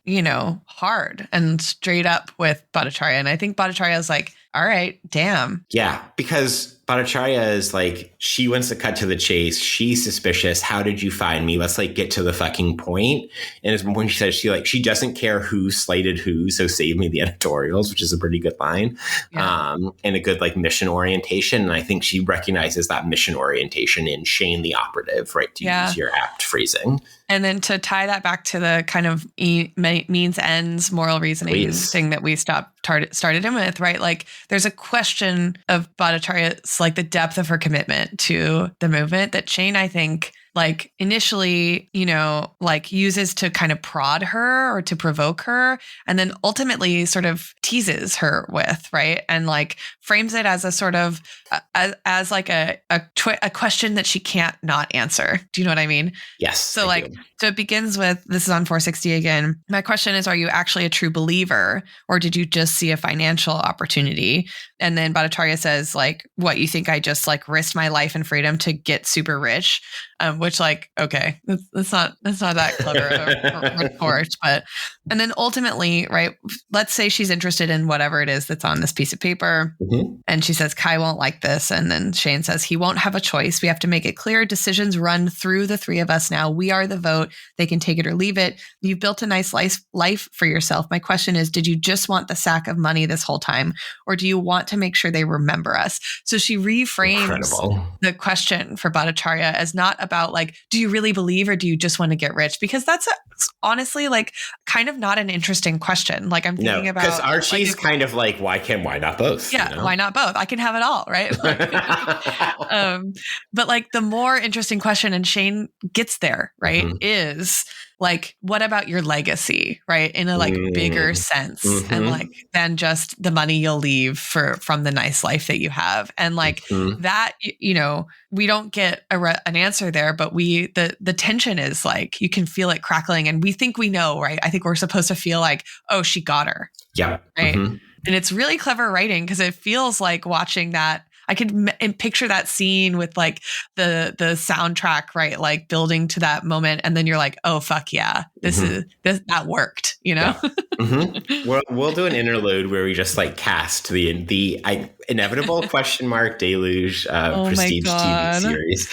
hard and straight up with Bhattacharya. And I think Bhattacharya is like, all right, damn. Yeah, because Bhattacharya is like, she wants to cut to the chase. She's suspicious. How did you find me? Let's like get to the fucking point. And it's when she says she doesn't care who slated who, so save me the editorials, which is a pretty good line. Yeah. And a good like mission orientation. And I think she recognizes that mission orientation in Shane the operative, right? To use your apt phrasing. And then to tie that back to the kind of means ends moral reasoning thing that we started in with, right? Like there's a question of Bhattacharya's like the depth of her commitment to the movement that Shane, I think, like initially, like uses to kind of prod her or to provoke her, and then ultimately sort of teases her with, right? And like frames it as a sort of as like a question that she can't not answer. Do you know what I mean? Yes. So so it begins with, this is on 460 again. My question is, are you actually a true believer, or did you just see a financial opportunity? And then Bhattacharya says, like, what, you think I just like risked my life and freedom to get super rich? Which like, okay, that's not that clever a retort, but, and then ultimately, right, let's say she's interested in whatever it is that's on this piece of paper. Mm-hmm. And she says, Kai won't like this. And then Shane says, he won't have a choice. We have to make it clear. Decisions run through the 3 of us now. We are the vote. They can take it or leave it. You've built a nice life for yourself. My question is, did you just want the sack of money this whole time? Or do you want to make sure they remember us? So she reframes the question for Bhattacharya as not about like, do you really believe, or do you just want to get rich? Because that's honestly like kind of not an interesting question. Like I'm thinking about, because Archie's like, kind of like, why not both? Yeah. Why not both? I can have it all. Right. But like the more interesting question, and Shane gets there, right, is like, what about your legacy, right? In a like bigger sense, and like than just the money you'll leave from the nice life that you have. And like that, we don't get an answer there, but the tension is like, you can feel it crackling, and we think we know, right? I think we're supposed to feel like, oh, she got her. Yeah. Right. And it's really clever writing because it feels like watching that. I could picture that scene with like the soundtrack, right? Like building to that moment. And then you're like, oh, fuck yeah. That worked, you know? Yeah. We'll do an interlude where we just like cast the inevitable question mark Deluge prestige TV series.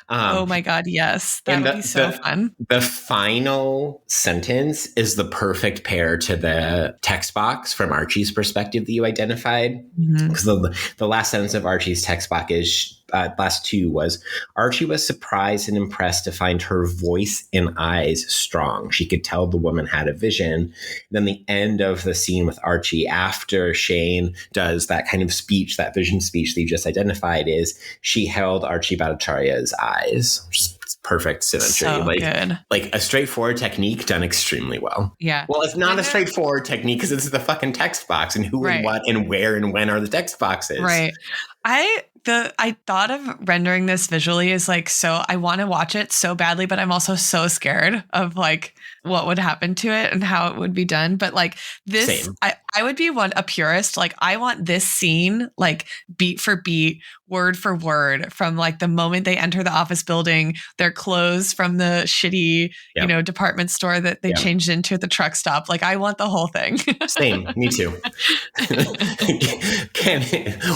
Oh my God. Yes. That would be so fun. The final sentence is the perfect pair to the text box from Archie's perspective that you identified. Because the last sentence of Archie's text box is last two was Archie was surprised and impressed to find her voice and eyes strong. She could tell the woman had a vision. Then the end of the scene with Archie after Shane does that kind of speech, that vision speech that you just identified, is she held Archie Bhattacharya's eyes, which is perfect symmetry. So good. Like a straightforward technique done extremely well. Yeah. Well, it's not a straightforward technique because it's the fucking text box and who and what and where and when are the text boxes. Right. I thought of rendering this visually as like, so I want to watch it so badly, but I'm also so scared of like what would happen to it and how it would be done. But like this, I would be a purist. Like I want this scene, like beat for beat, word for word, from like the moment they enter the office building, their clothes from the shitty, department store that they changed into at the truck stop. Like I want the whole thing. Same. Me too.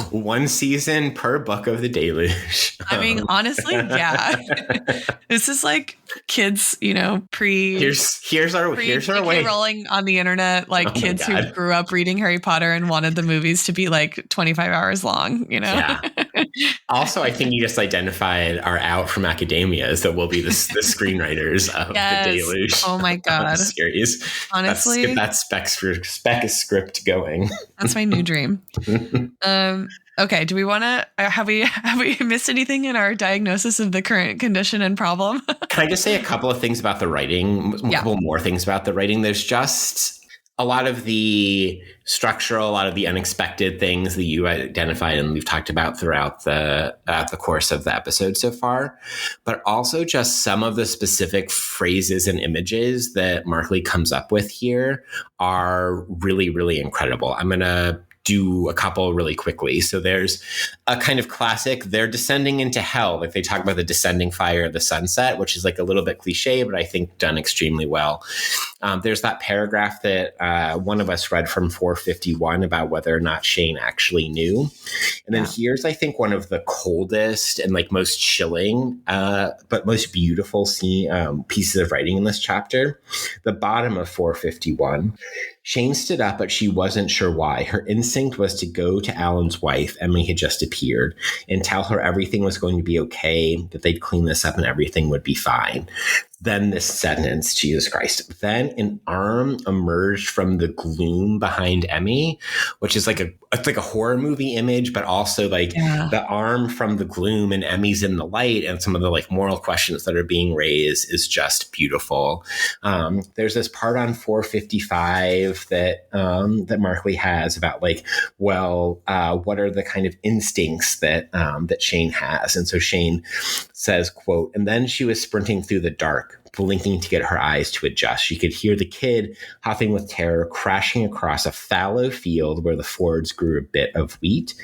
One season per book of the Deluge. I mean, honestly, yeah. This is like kids, here's our way rolling on the internet, like kids who grew up reading Harry Potter and wanted the movies to be like 25 hours long, Yeah. Also, I think you just identified our out from academia as that we'll be the screenwriters of the Deluge. Oh my God. Series. Honestly, that's spec script going. That's my new dream. Okay. Do we want to, have we missed anything in our diagnosis of the current condition and problem? Can I just say a couple of things about the writing? A couple more things about the writing. There's just a lot of the structural, a lot of the unexpected things that you identified and we've talked about throughout the course of the episode so far, but also just some of the specific phrases and images that Markley comes up with here are really, really incredible. I'm going to do a couple really quickly. So there's a kind of classic, they're descending into hell. Like they talk about the descending fire of the sunset, which is like a little bit cliche, but I think done extremely well. There's that paragraph that one of us read from 451 about whether or not Shane actually knew. And then here's, I think, one of the coldest and like most chilling, but most beautiful pieces of writing in this chapter. The bottom of 451. Shane stood up, but she wasn't sure why. Her instinct was to go to Alan's wife, Emily had just appeared, and tell her everything was going to be okay, that they'd clean this up and everything would be fine. Then this sentence, Jesus Christ. Then an arm emerged from the gloom behind Emmy, which is like a horror movie image, but also like the arm from the gloom and Emmy's in the light, and some of the like moral questions that are being raised is just beautiful. There's this part on 455 that Markley has about like, what are the kind of instincts that Shane has? And so Shane says, quote, and then she was sprinting through the dark, blinking to get her eyes to adjust. She could hear the kid, huffing with terror, crashing across a fallow field where the Fords grew a bit of wheat.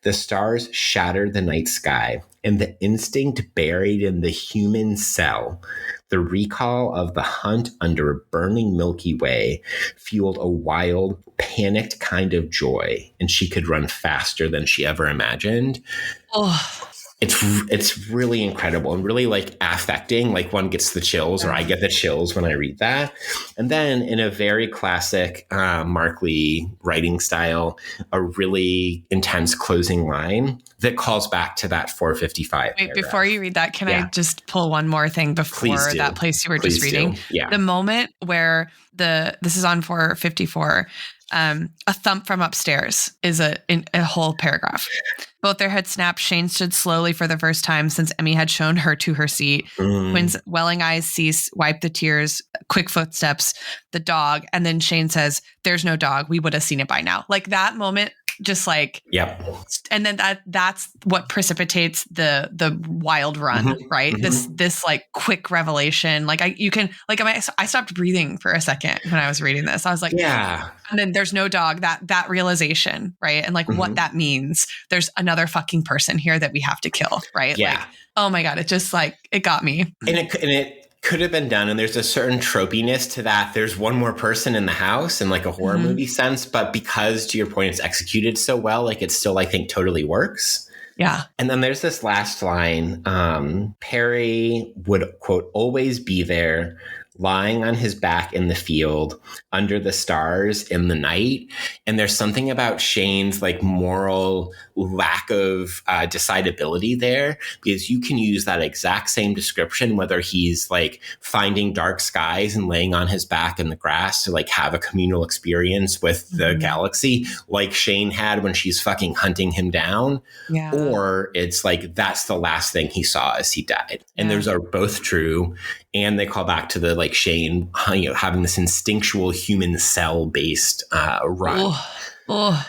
The stars shattered the night sky, and the instinct buried in the human cell, the recall of the hunt under a burning Milky Way, fueled a wild, panicked kind of joy, and she could run faster than she ever imagined. Oh. It's really incredible and really like affecting. Like one gets the chills, or I get the chills when I read that. And then in a very classic Markley writing style, a really intense closing line that calls back to that 455. Wait, paragraph. Before you read that, can I just pull one more thing before that place you were just reading? Yeah. The moment where this is on 454. A thump from upstairs is a whole paragraph. Both their heads snapped. Shane stood slowly for the first time since Emmy had shown her to her seat. Quinn's welling eyes cease, wipe the tears, quick footsteps, the dog. And then Shane says, there's no dog. We would have seen it by now. Like that moment just like, yep. And then that's what precipitates the wild run, right? This like quick revelation. Like I stopped breathing for a second when I was reading this. I was like, yeah. And then there's no dog, that realization, right? And like what that means. There's another fucking person here that we have to kill, right? Yeah. Like, oh my God, it just like, it got me. And it could have been done. And there's a certain tropiness to that. There's one more person in the house in like a horror movie sense, but because to your point, it's executed so well, like it still, I think, totally works. Yeah. And then there's this last line. Perry would, quote, always be there, lying on his back in the field under the stars in the night. And there's something about Shane's like moral lack of decidability there, because you can use that exact same description, whether he's like finding dark skies and laying on his back in the grass to like have a communal experience with the galaxy, like Shane had when she's fucking hunting him down. Yeah. Or it's like, that's the last thing he saw as he died. And those are both true. And they call back to the like Shane, having this instinctual human cell based run. Yeah.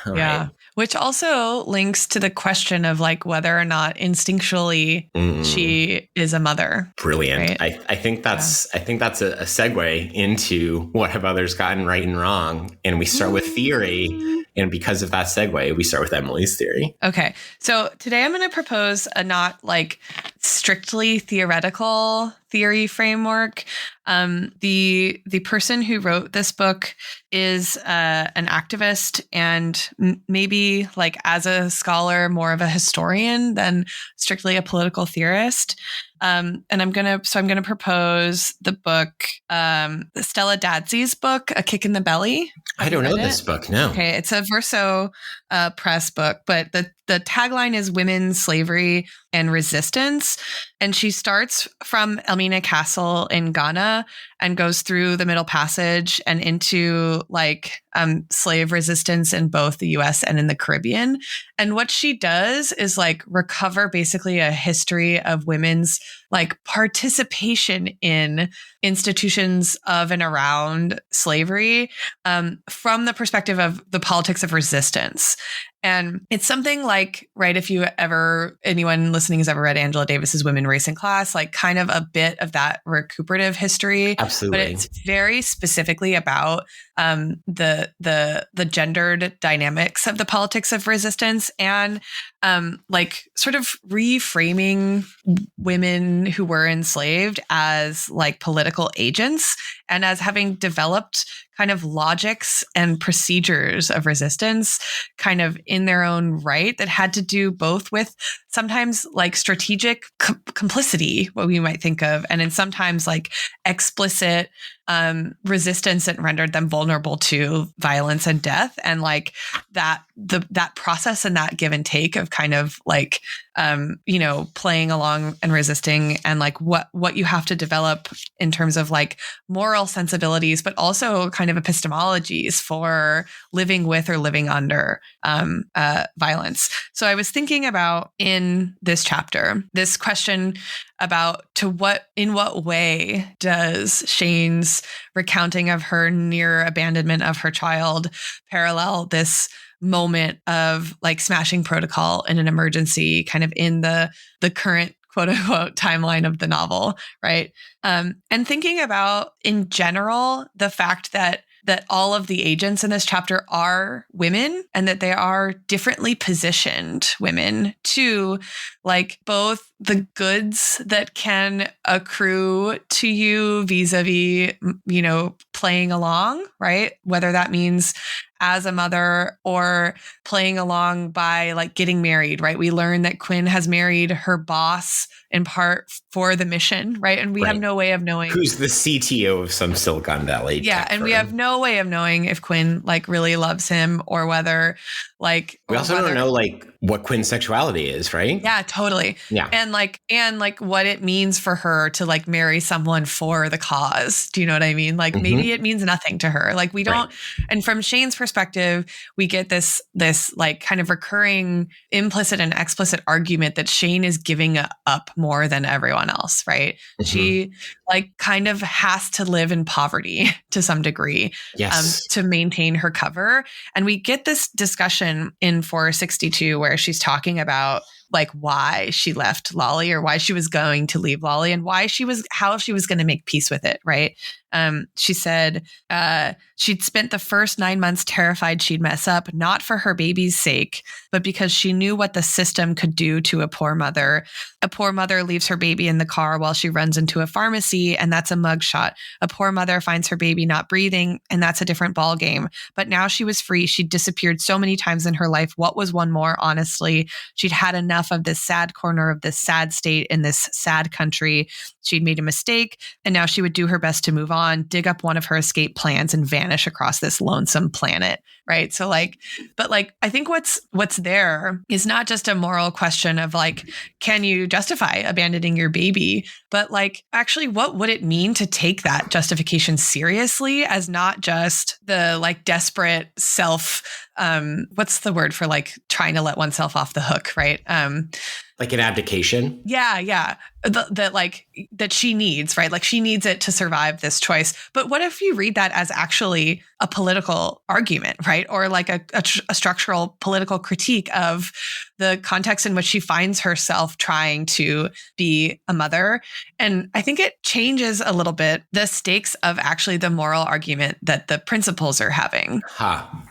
Right. Which also links to the question of like whether or not instinctually she is a mother. Brilliant. Right? I think that's a segue into what have others gotten right and wrong. And we start with theory. And because of that segue, we start with Emily's theory. Okay. So today I'm going to propose a not like strictly theoretical theory framework. The person who wrote this book is an activist and maybe like as a scholar, more of a historian than strictly a political theorist. And I'm going to propose the book, Stella Dadsey's book, A Kick in the Belly. I don't know this book. No. Okay. It's a Verso Press book, but the tagline is Women, Slavery, and Resistance. And she starts from Elmina Castle in Ghana and goes through the Middle Passage and into like slave resistance in both the US and in the Caribbean. And what she does is like recover basically a history of women's like participation in institutions of and around slavery from the perspective of the politics of resistance. And it's something like, right, if anyone listening has ever read Angela Davis's Women, Race, and Class, like kind of a bit of that recuperative history. Absolutely. But it's very specifically about the gendered dynamics of the politics of resistance and like sort of reframing women who were enslaved as like political agents and as having developed kind of logics and procedures of resistance kind of in their own right that had to do both with sometimes like strategic complicity, what we might think of, and in sometimes like explicit resistance that rendered them vulnerable to violence and death. And like that process and that give and take of kind of like, playing along and resisting and like what you have to develop in terms of like moral sensibilities, but also kind of epistemologies for living with or living under violence. So I was thinking about in this chapter, this question about in what way does Shane's recounting of her near abandonment of her child parallel this moment of like smashing protocol in an emergency kind of in the current quote unquote timeline of the novel, right? And thinking about in general, the fact that all of the agents in this chapter are women and that they are differently positioned women to like both the goods that can accrue to you vis-a-vis, playing along, right? Whether that means as a mother or playing along by like getting married, right? We learn that Quinn has married her boss in part for the mission, right? And we have no way of knowing who's the CTO of some Silicon Valley. Yeah. And we have no way of knowing if Quinn like really loves him or whether like, we also don't know like what Quinn's sexuality is, right? Yeah, totally. Yeah. And what it means for her to like marry someone for the cause. Do you know what I mean? Like maybe it means nothing to her. Like we don't, and from Shane's perspective, we get this like kind of recurring implicit and explicit argument that Shane is giving up more than everyone else, right? She like kind of has to live in poverty to some degree to maintain her cover. And we get this discussion in 462 where she's talking about like why she left Lolly or why she was going to leave Lolly and how she was going to make peace with it. Right. She said she'd spent the first 9 months terrified she'd mess up, not for her baby's sake, but because she knew what the system could do to a poor mother. A poor mother leaves her baby in the car while she runs into a pharmacy, and that's a mugshot. A poor mother finds her baby not breathing, and that's a different ballgame. But now she was free. She'd disappeared so many times in her life. What was one more, honestly? She'd had enough of this sad corner of this sad state in this sad country. She'd made a mistake, and now she would do her best to move on, dig up one of her escape plans, and vanish across this lonesome planet. Right. So like, but like, I think what's there is not just a moral question of like, can you justify abandoning your baby? But like, actually, what would it mean to take that justification seriously as not just the like desperate self, what's the word for like trying to let oneself off the hook, right? Like an abdication. Yeah. That she needs, right? Like she needs it to survive this choice. But what if you read that as actually a political argument, right? Or like a structural political critique of the context in which she finds herself trying to be a mother. And I think it changes a little bit the stakes of actually the moral argument that the principals are having.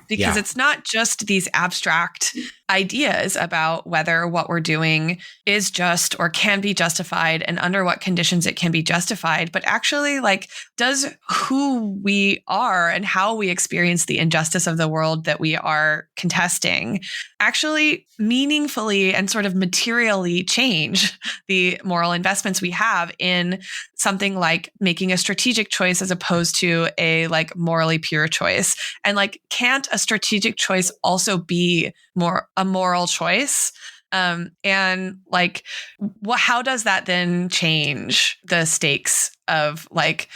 Because it's not just these abstract ideas about whether what we're doing is just or can be justified and under what conditions it can be justified, but actually like does who we are and how we experience the injustice of the world that we are contesting actually meaningfully and sort of materially change the moral investments we have in something like making a strategic choice as opposed to a like morally pure choice. And like, can't a strategic choice also be a moral choice? And like, how does that then change the stakes of like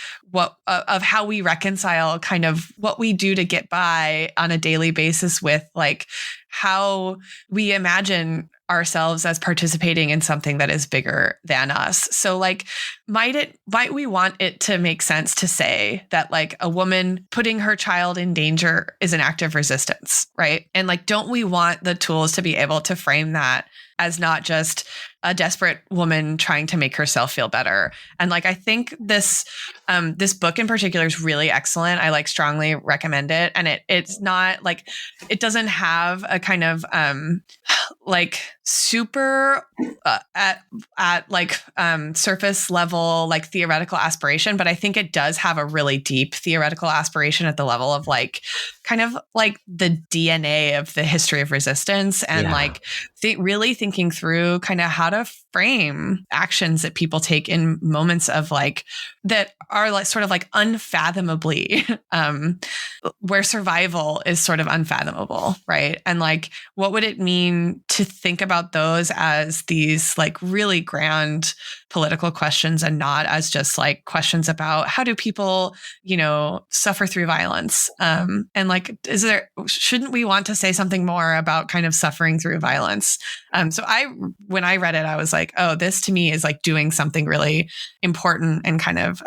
of how we reconcile kind of what we do to get by on a daily basis with like how we imagine ourselves as participating in something that is bigger than us. So like, might we want it to make sense to say that like a woman putting her child in danger is an act of resistance, right? And like, don't we want the tools to be able to frame that as not just a desperate woman trying to make herself feel better? And like, I think this book in particular is really excellent. I like strongly recommend it. And it's not like, it doesn't have a kind of like super at like surface level, like theoretical aspiration, but I think it does have a really deep theoretical aspiration at the level of like, kind of like the DNA of the history of resistance and like really thinking through kind of how to frame actions that people take in moments of like, that are like sort of like unfathomably, where survival is sort of unfathomable, right? And like, what would it mean to think about those as these like really grand political questions and not as just like questions about how do people, suffer through violence? And like, shouldn't we want to say something more about kind of suffering through violence? So when I read it, I was like, oh, this to me is like doing something really important and kind of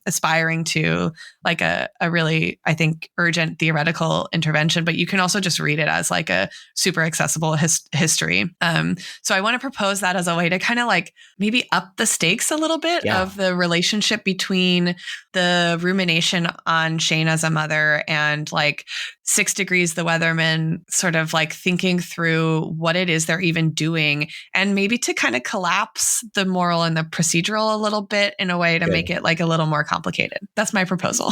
aspiring to like a really, I think, urgent theoretical intervention. But you can also just read it as like a super accessible history. So I want to propose that as a way to kind of like maybe up the stakes a little bit of the relationship between the rumination on Shane as a mother and like 6 Degrees, the Weatherman, sort of like thinking through what it is they're even doing and maybe to kind of collapse the moral and the procedural a little bit in a way to make it like a little more complicated. That's my proposal.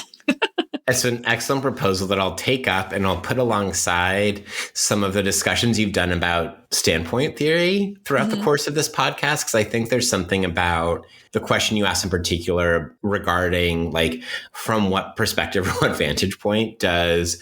It's an excellent proposal that I'll take up and I'll put alongside some of the discussions you've done about standpoint theory throughout the course of this podcast, because I think there's something about the question you asked in particular regarding like from what perspective or what vantage point does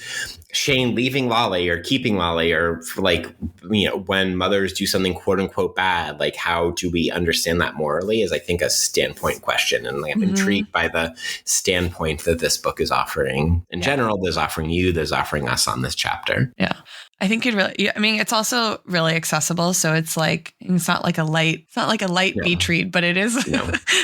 Shane leaving Lolly or keeping Lolly, or like, you know, when mothers do something quote unquote bad, like how do we understand that morally is, I think, a standpoint question. And like, I'm intrigued by the standpoint that this book is offering in general. There's offering you, there's offering us on this chapter. Yeah. I think I mean, it's also really accessible. So it's like, it's not like a light beach read, but it is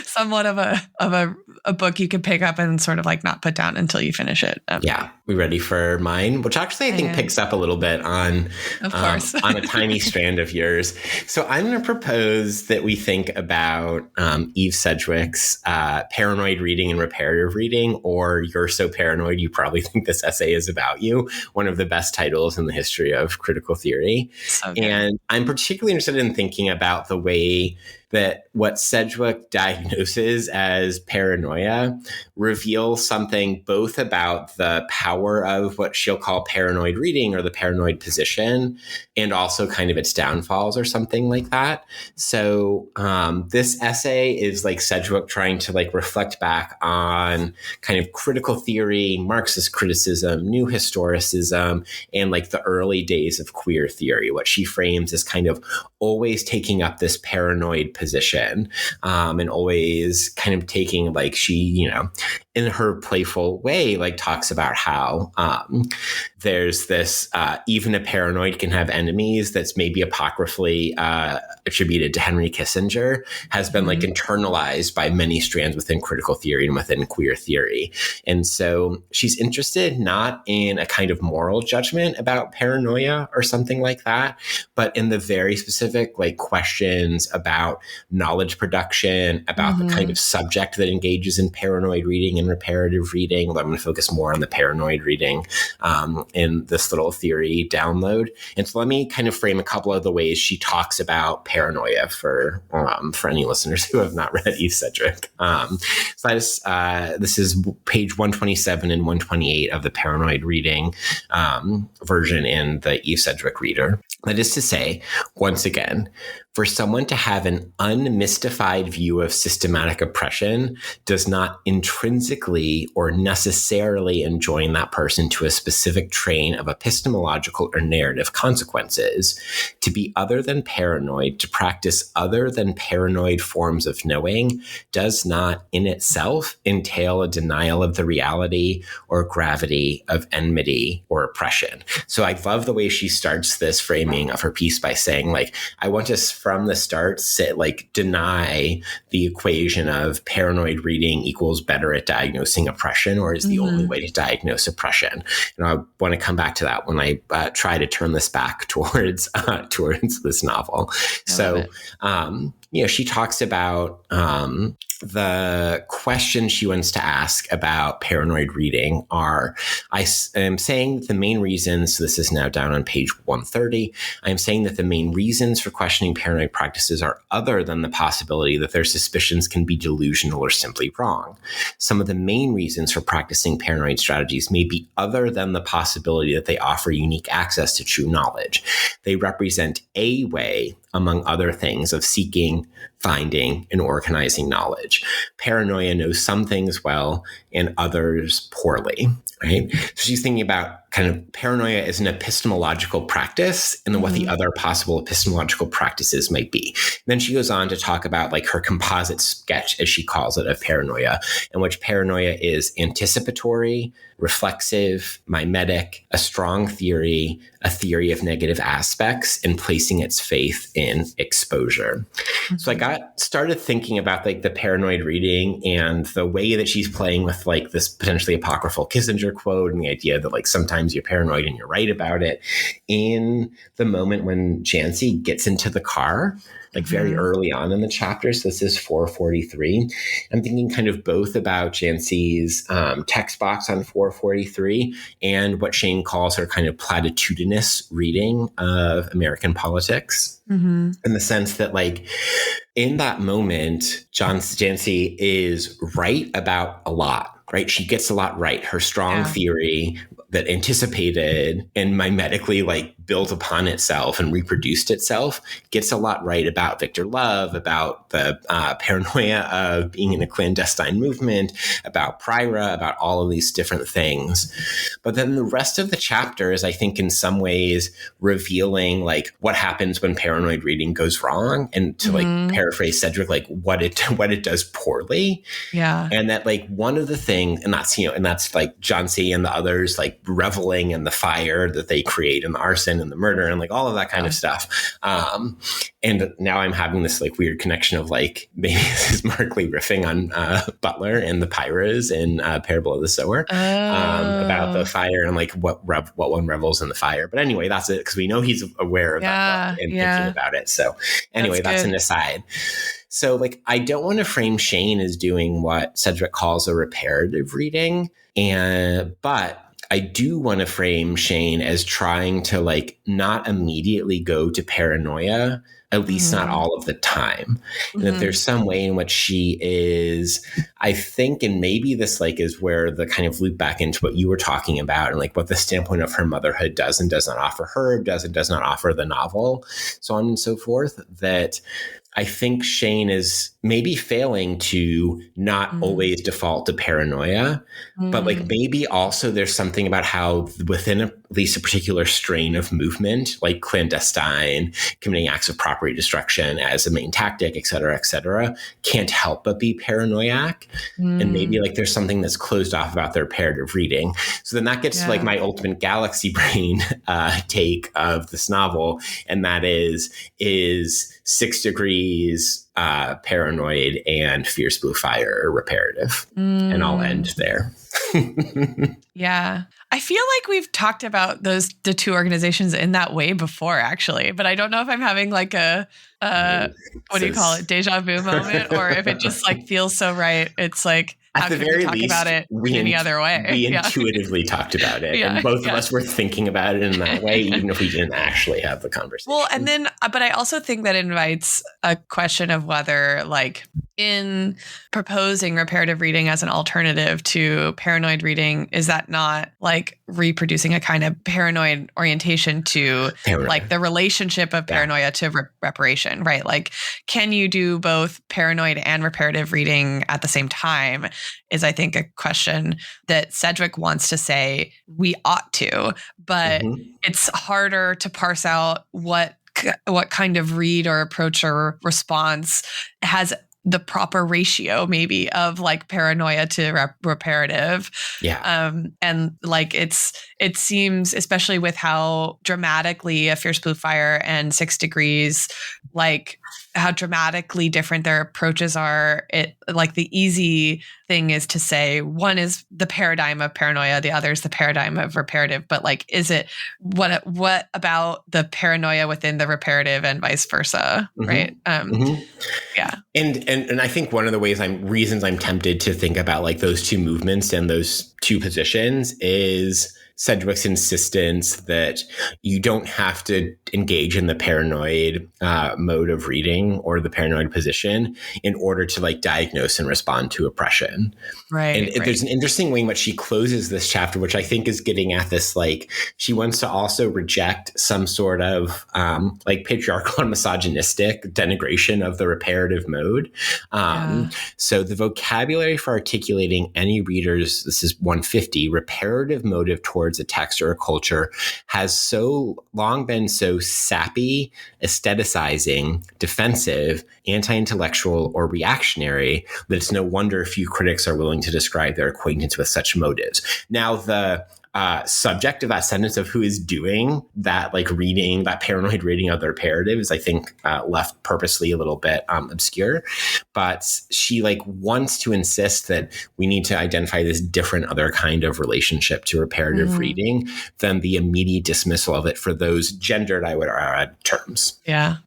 somewhat of a book you could pick up and sort of like not put down until you finish it. Yeah. We ready for mine? Which actually I think picks up a little bit on, of course, on a tiny strand of yours. So I'm going to propose that we think about Eve Sedgwick's Paranoid Reading and Reparative Reading, or You're So Paranoid You Probably Think This Essay Is About You, one of the best titles in the history of critical theory. And I'm particularly interested in thinking about the way that what Sedgwick diagnoses as paranoia reveals something both about the power of what she'll call paranoid reading or the paranoid position, and also kind of its downfalls or something like that. So this essay is like Sedgwick trying to like reflect back on kind of critical theory, Marxist criticism, new historicism, and like the early days of queer theory, what she frames as kind of always taking up this paranoid position, and always kind of taking, like, she, you know, in her playful way, like talks about how there's this, even a paranoid can have enemies, that's maybe apocryphally attributed to Henry Kissinger, has been like internalized by many strands within critical theory and within queer theory. And so she's interested not in a kind of moral judgment about paranoia or something like that, but in the very specific like questions about knowledge production, about the kind of subject that engages in paranoid reading and reparative reading. Although I'm going to focus more on the paranoid reading in this little theory download. And so let me kind of frame a couple of the ways she talks about paranoia for any listeners who have not read Eve Sedgwick. So this is page 127 and 128 of the paranoid reading version in the Eve Sedgwick reader. That is to say, once again, for someone to have an unmystified view of systematic oppression does not intrinsically or necessarily enjoin that person to a specific train of epistemological or narrative consequences. To be other than paranoid, to practice other than paranoid forms of knowing, does not in itself entail a denial of the reality or gravity of enmity or oppression. So I love the way she starts this framing of her piece by saying, like, I want to from the start deny the equation of paranoid reading equals better at diagnosing oppression, or is the only way to diagnose oppression. And I want to come back to that when I try to turn this back towards this novel. So, she talks about the questions she wants to ask about paranoid reading are, I am saying that the main reasons, so this is now down on page 130, I am saying that the main reasons for questioning paranoid practices are other than the possibility that their suspicions can be delusional or simply wrong. Some of the main reasons for practicing paranoid strategies may be other than the possibility that they offer unique access to true knowledge. They represent a way, among other things, of seeking, finding, and organizing knowledge. Paranoia knows some things well and others poorly, right? So she's thinking about kind of paranoia as an epistemological practice and then what the other possible epistemological practices might be. Then she goes on to talk about like her composite sketch, as she calls it, of paranoia, in which paranoia is anticipatory, reflexive, mimetic, a strong theory, a theory of negative aspects, and placing its faith in exposure. So I got started thinking about like the paranoid reading and the way that she's playing with like this potentially apocryphal Kissinger quote and the idea that like sometimes you're paranoid and you're right about it. In the moment when Jancy gets into the car, like very early on in the chapter. So this is 443. I'm thinking kind of both about Jancy's text box on 443 and what Shane calls her kind of platitudinous reading of American politics, in the sense that like in that moment, Jancy is right about a lot. Right. She gets a lot right. Her strong theory that anticipated and mimetically like built upon itself and reproduced itself, gets a lot right about Victor Love, about the paranoia of being in a clandestine movement, about Pryra, about all of these different things. But then the rest of the chapter is, I think, in some ways revealing like what happens when paranoid reading goes wrong, and to like paraphrase Cedric, like what it does poorly. Yeah. And that like one of the things, and that's like John C. and the others like reveling in the fire that they create and the arson and the murder and like all of that kind of stuff. And now I'm having this like weird connection of like, maybe this is Mark Lee riffing on Butler and the Pyras in Parable of the Sower, about the fire and like what one revels in the fire. But anyway, that's it, because we know he's aware of that book and thinking about it. So anyway, that's an aside. So like, I don't want to frame Shane as doing what Cedric calls a reparative reading, but I do want to frame Shane as trying to like not immediately go to paranoia, at least not all of the time. And that there's some way in which she is, I think, and maybe this like is where the kind of loop back into what you were talking about and like what the standpoint of her motherhood does and does not offer her, does and does not offer the novel, so on and so forth, that I think Shane is maybe failing to not always default to paranoia, but like maybe also there's something about how within at least a particular strain of movement, like clandestine, committing acts of property destruction as a main tactic, et cetera, can't help but be paranoiac. And maybe like there's something that's closed off about their reparative reading. So then that gets to like my ultimate galaxy brain take of this novel. And that is 6 Degrees paranoid and Fierce Blue Fire reparative. And I'll end there. Yeah. I feel like we've talked about the two organizations in that way before, actually, but I don't know if I'm having like a what do you call it? Deja vu moment, or if it just like feels so right. It's like, how can we talk about it any other way? We intuitively talked about it. And both of us were thinking about it in that way, even if we didn't actually have the conversation. Well, and then, but I also think that invites a question of whether, like, in proposing reparative reading as an alternative to paranoid reading, is that not like reproducing a kind of paranoid orientation to like the relationship of paranoia to reparation, right? Like, can you do both paranoid and reparative reading at the same time? Is, I think, a question that Cedric wants to say we ought to, but it's harder to parse out what kind of read or approach or response has the proper ratio maybe of like paranoia to reparative. And like it seems, especially with how dramatically a Fierce Blue Fire and 6 Degrees, like how dramatically different their approaches are. It like the easy thing is to say one is the paradigm of paranoia, the other is the paradigm of reparative. But like, is it what about the paranoia within the reparative and vice versa, right? Yeah. And I think one of the reasons I'm tempted to think about like those two movements and those two positions is Cedric's insistence that you don't have to engage in the paranoid mode of reading or the paranoid position in order to like diagnose and respond to oppression. Right. And there's an interesting way in which she closes this chapter, which I think is getting at this, like she wants to also reject some sort of like patriarchal and misogynistic denigration of the reparative mode. So the vocabulary for articulating any reader's, this is 150, reparative motive towards a text or a culture has so long been so sappy, aestheticizing, defensive, anti-intellectual, or reactionary that it's no wonder few critics are willing to describe their acquaintance with such motives. Now, the subject of that sentence of who is doing that, like reading, that paranoid reading of the reparative is, I think, left purposely a little bit obscure. But she like wants to insist that we need to identify this different other kind of relationship to reparative reading than the immediate dismissal of it for those gendered, I would add, terms. Yeah.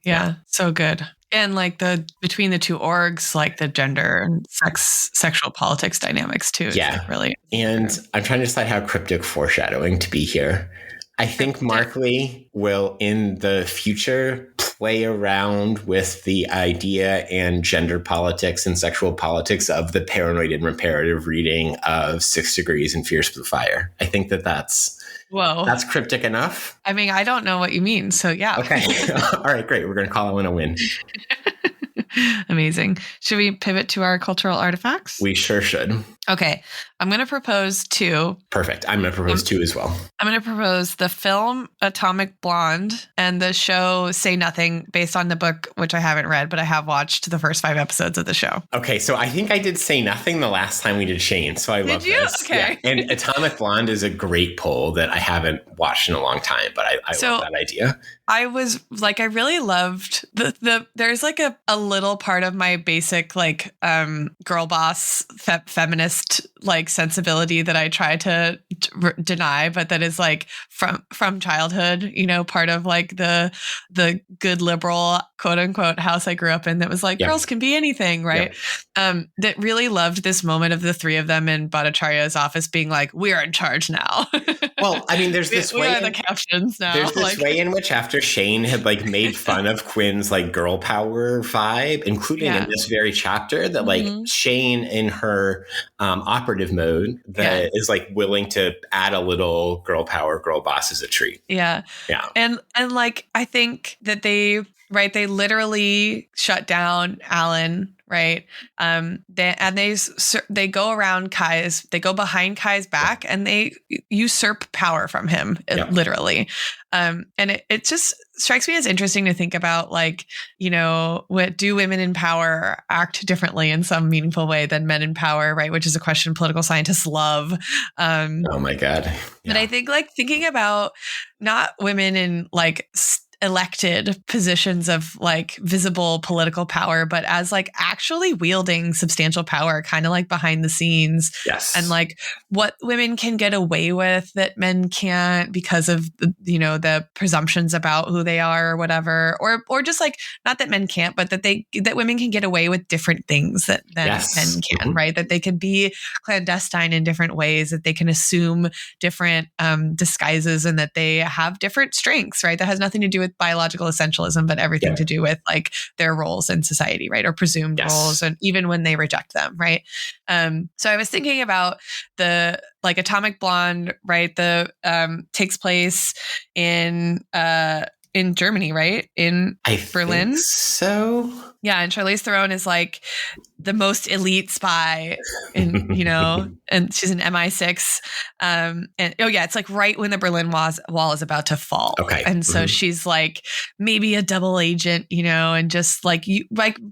So good. And like between the two orgs, like the gender and sexual politics dynamics too. Yeah. Really. And I'm trying to decide how cryptic foreshadowing to be here. I think Mark Lee will in the future play around with the idea and gender politics and sexual politics of the paranoid and reparative reading of 6 Degrees and Fierce Blue Fire. I think that's Whoa. That's cryptic enough. I mean, I don't know what you mean. So yeah. Okay. All right, great. We're going to call that one a win. Amazing. Should we pivot to our cultural artifacts? We sure should. Okay. I'm going to propose two. Perfect. I'm going to propose two as well. I'm going to propose the film Atomic Blonde and the show Say Nothing, based on the book, which I haven't read, but I have watched the first 5 episodes of the show. Okay. So I think I did Say Nothing the last time we did Shane. So I love this. Okay. Yeah. And Atomic Blonde is a great poll that I haven't watched in a long time, but I love that idea. I was like, I really loved there's like a little part of my basic like girl boss feminist like sensibility that I try to deny, but that is like from childhood, you know, part of like the good liberal quote unquote house I grew up in that was like, girls can be anything, right? That really loved this moment of the three of them in Bhattacharya's office being like, we're in charge now. Well, I mean, there's this we are the captions now. There's this way in which after Shane had like made fun of Quinn's like girl power vibe, including in this very chapter, that like Shane in her operative mode that is like willing to add a little girl power, girl boss as a treat. Yeah. And like, I think that they literally shut down Alan. Right. They go around Kai's, they go behind Kai's back and they usurp power from him, literally. And it just strikes me as interesting to think about, like, you know, what do women in power act differently in some meaningful way than men in power, right? Which is a question political scientists love. Oh my God. But I think like thinking about not women in like elected positions of like visible political power, but as like actually wielding substantial power, kind of like behind the scenes. Yes. And like what women can get away with that men can't because of, you know, the presumptions about who they are or whatever, or just like, not that men can't, but that women can get away with different things than men can, right? That they can be clandestine in different ways, that they can assume different disguises, and that they have different strengths, right? That has nothing to do with biological essentialism, but everything to do with like their roles in society, right? Or presumed roles, and even when they reject them, right? So I was thinking about the like Atomic Blonde, right? The takes place in Germany, right? In Berlin. Think so. Yeah, and Charlize Theron is like the most elite spy in, you know, and she's an MI6. And it's like right when the Berlin Wall is about to fall. Okay. And so she's like maybe a double agent, you know, and just like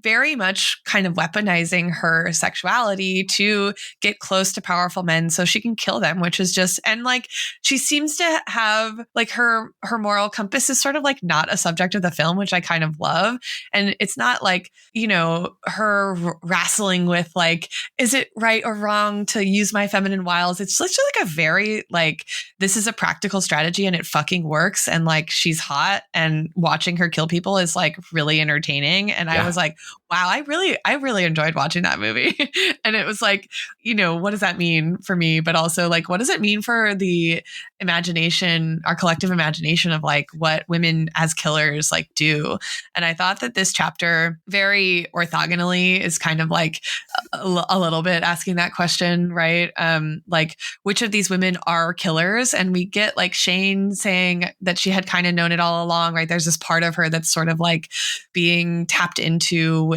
very much kind of weaponizing her sexuality to get close to powerful men so she can kill them, which is just, and like she seems to have like her moral compass is sort of like not a subject of the film, which I kind of love. And it's not like, you know, her wrestling with like, is it right or wrong to use my feminine wiles? It's literally like a very like, this is a practical strategy and it fucking works. And like, she's hot and watching her kill people is like really entertaining. And I was like, wow, I really enjoyed watching that movie. And it was like, you know, what does that mean for me? But also like, what does it mean for the imagination, our collective imagination of like what women as killers like do? And I thought that this chapter very orthogonally is kind of like a little bit asking that question, right? Like which of these women are killers? And we get like Shane saying that she had kind of known it all along, right? There's this part of her that's sort of like being tapped into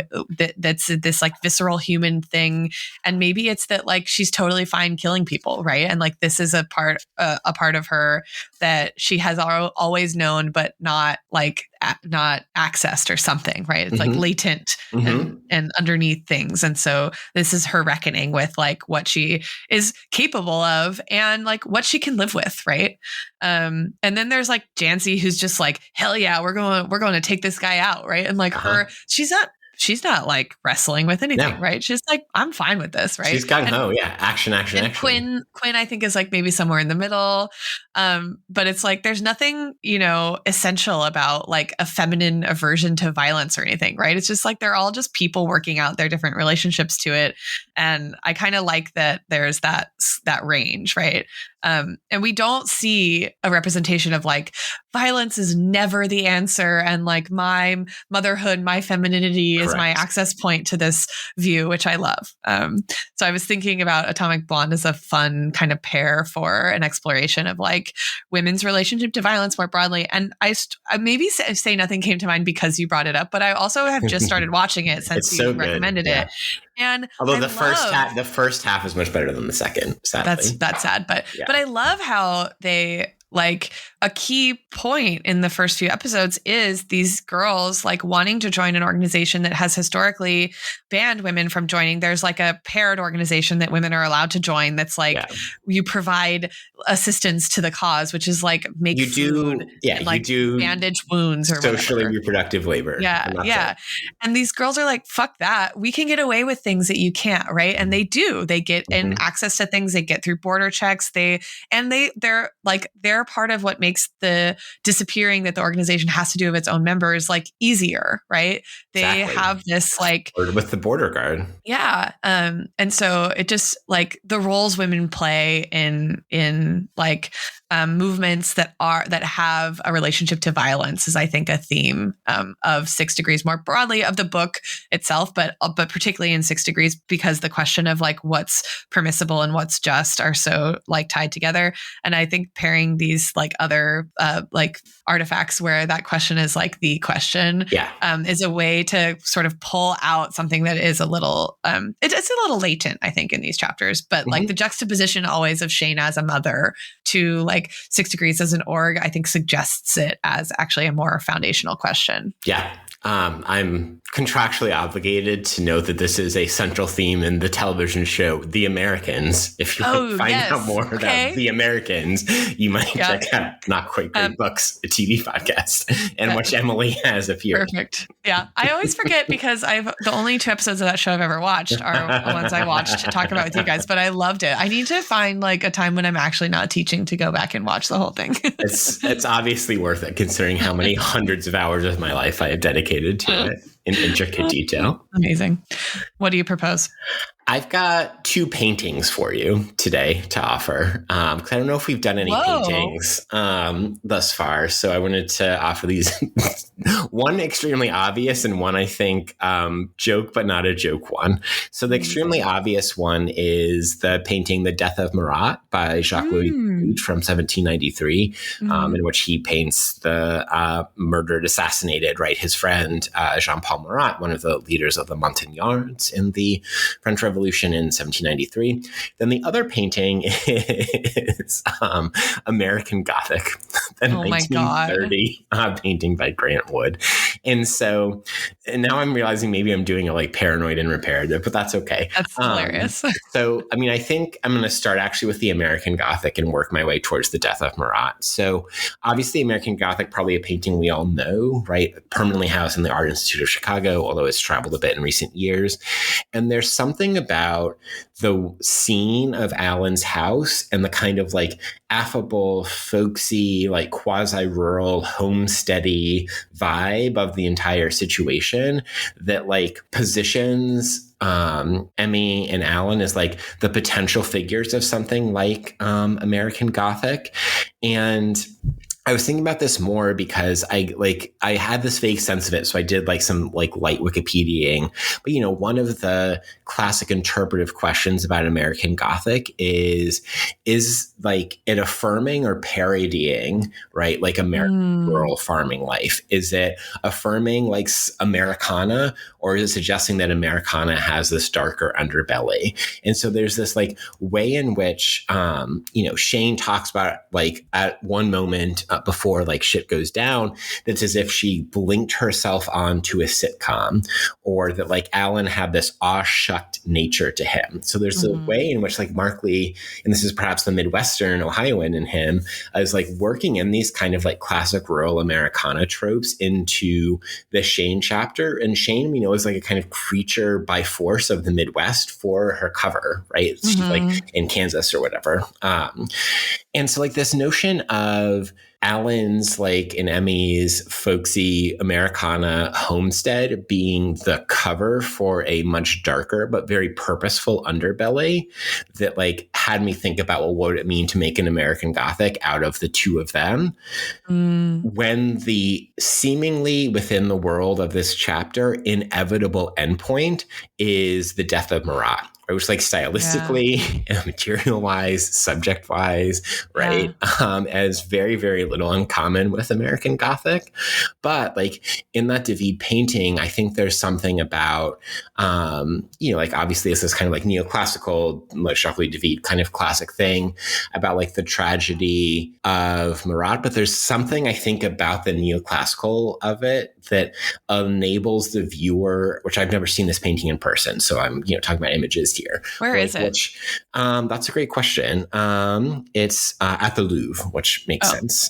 that's this like visceral human thing. And maybe it's that like she's totally fine killing people, right? And like this is a part of her that she has always known, but not accessed or something, right? It's like latent and underneath things. And so this is her reckoning with like what she is capable of and like what she can live with, right? And then there's like Jancy, who's just like, hell yeah, we're going to take this guy out, right? And like she's not like wrestling with anything, right? She's like, I'm fine with this, right? She's gung ho, action. And Quinn, I think, is like maybe somewhere in the middle. But it's like there's nothing, you know, essential about like a feminine aversion to violence or anything, right? It's just like they're all just people working out their different relationships to it. And I kind of like that there's that range, right? And we don't see a representation of like violence is never the answer. And like my motherhood, my femininity is my access point to this view, which I love. So I was thinking about Atomic Blonde as a fun kind of pair for an exploration of like women's relationship to violence more broadly. And I maybe say nothing came to mind because you brought it up, but I also have just started watching it since you recommended it. And although the first half is much better than the second, sadly. That's sad, but I love how they like a key point in the first few episodes is these girls like wanting to join an organization that has historically banned women from joining. There's like a paired organization that women are allowed to join. That's like you provide assistance to the cause, which is like make food, like you do bandage wounds or socially whatever. Reproductive labor. Yeah. And these girls are like, fuck that. We can get away with things that you can't, right? And they do. They get in access to things. They get through border checks. They're part of what makes the disappearing that the organization has to do of its own members like easier, right? They have this like with the border guard. Yeah. And so it just like the roles women play in like movements that have a relationship to violence is I think a theme of 6 Degrees more broadly of the book itself, but particularly in 6 Degrees because the question of like what's permissible and what's just are so like tied together. And I think pairing these like other like artifacts where that question is like the question is a way to sort of pull out something that is a little it's a little latent I think in these chapters, but like the juxtaposition always of Shane as a mother to like 6 Degrees as an org I think suggests it as actually a more foundational question. I'm contractually obligated to note that this is a central theme in the television show The Americans. If you want to find out more about The Americans, you might check out Not Quite Great Books, a TV podcast, and which Emily has appeared. Perfect. Yeah. I always forget because the only 2 episodes of that show I've ever watched are the ones I watched to talk about with you guys, but I loved it. I need to find like a time when I'm actually not teaching to go back and watch the whole thing. It's obviously worth it considering how many hundreds of hours of my life I have dedicated to it in intricate detail. Amazing. What do you propose? I've got 2 paintings for you today to offer because I don't know if we've done any paintings thus far. So I wanted to offer these one extremely obvious and one I think joke, but not a joke one. So the extremely obvious one is the painting The Death of Marat by Jacques-Louis Deluge from 1793, in which he paints the murdered, assassinated, his friend Jean-Paul Marat, one of the leaders of the Montagnards in the French Revolution in 1793. Then the other painting is American Gothic, the 1930 painting by Grant Wood. And now I'm realizing maybe I'm doing a like paranoid and reparative, but that's okay. That's hilarious. So, I mean, I think I'm going to start actually with the American Gothic and work my way towards The Death of Marat. So obviously American Gothic, probably a painting we all know, right? Permanently housed in the Art Institute of Chicago, although it's traveled a bit in recent years. And there's something about the scene of Alan's house and the kind of like affable, folksy, like quasi-rural, homesteady vibe of the entire situation that like positions Emmy and Alan as like the potential figures of something like American Gothic. And I was thinking about this more because I had this vague sense of it. So I did like some like light Wikipediaing. But, one of the classic interpretive questions about American Gothic is like it affirming or parodying, right? Like American rural farming life. Is it affirming like Americana, or is it suggesting that Americana has this darker underbelly? And so there's this like way in which, Shane talks about like at one moment before like shit goes down, that's as if she blinked herself onto a sitcom, or that like Alan had this aw-shucked nature to him. So there's a way in which like Mark Lee, and this is perhaps the Midwestern Ohioan in him, is like working in these kind of like classic rural Americana tropes into the Shane chapter. And Shane, we know, is like a kind of creature by force of the Midwest for her cover, right? She's like in Kansas or whatever. And so like this notion of Alan's, like, in Emmy's folksy Americana homestead being the cover for a much darker but very purposeful underbelly that, like, had me think about, well, what would it mean to make an American Gothic out of the two of them? When the seemingly within the world of this chapter inevitable endpoint is the death of Marat, which, like, stylistically and material wise, subject wise, right, as very, very little uncommon with American Gothic. But, like, in that David painting, I think there's something about, like, obviously it's this kind of like neoclassical, like Jacques David kind of classic thing about, like, the tragedy of Marat. But there's something, I think, about the neoclassical of it that enables the viewer, which I've never seen this painting in person, so I'm talking about images here. Where is it? That's a great question. It's at the Louvre, which makes sense.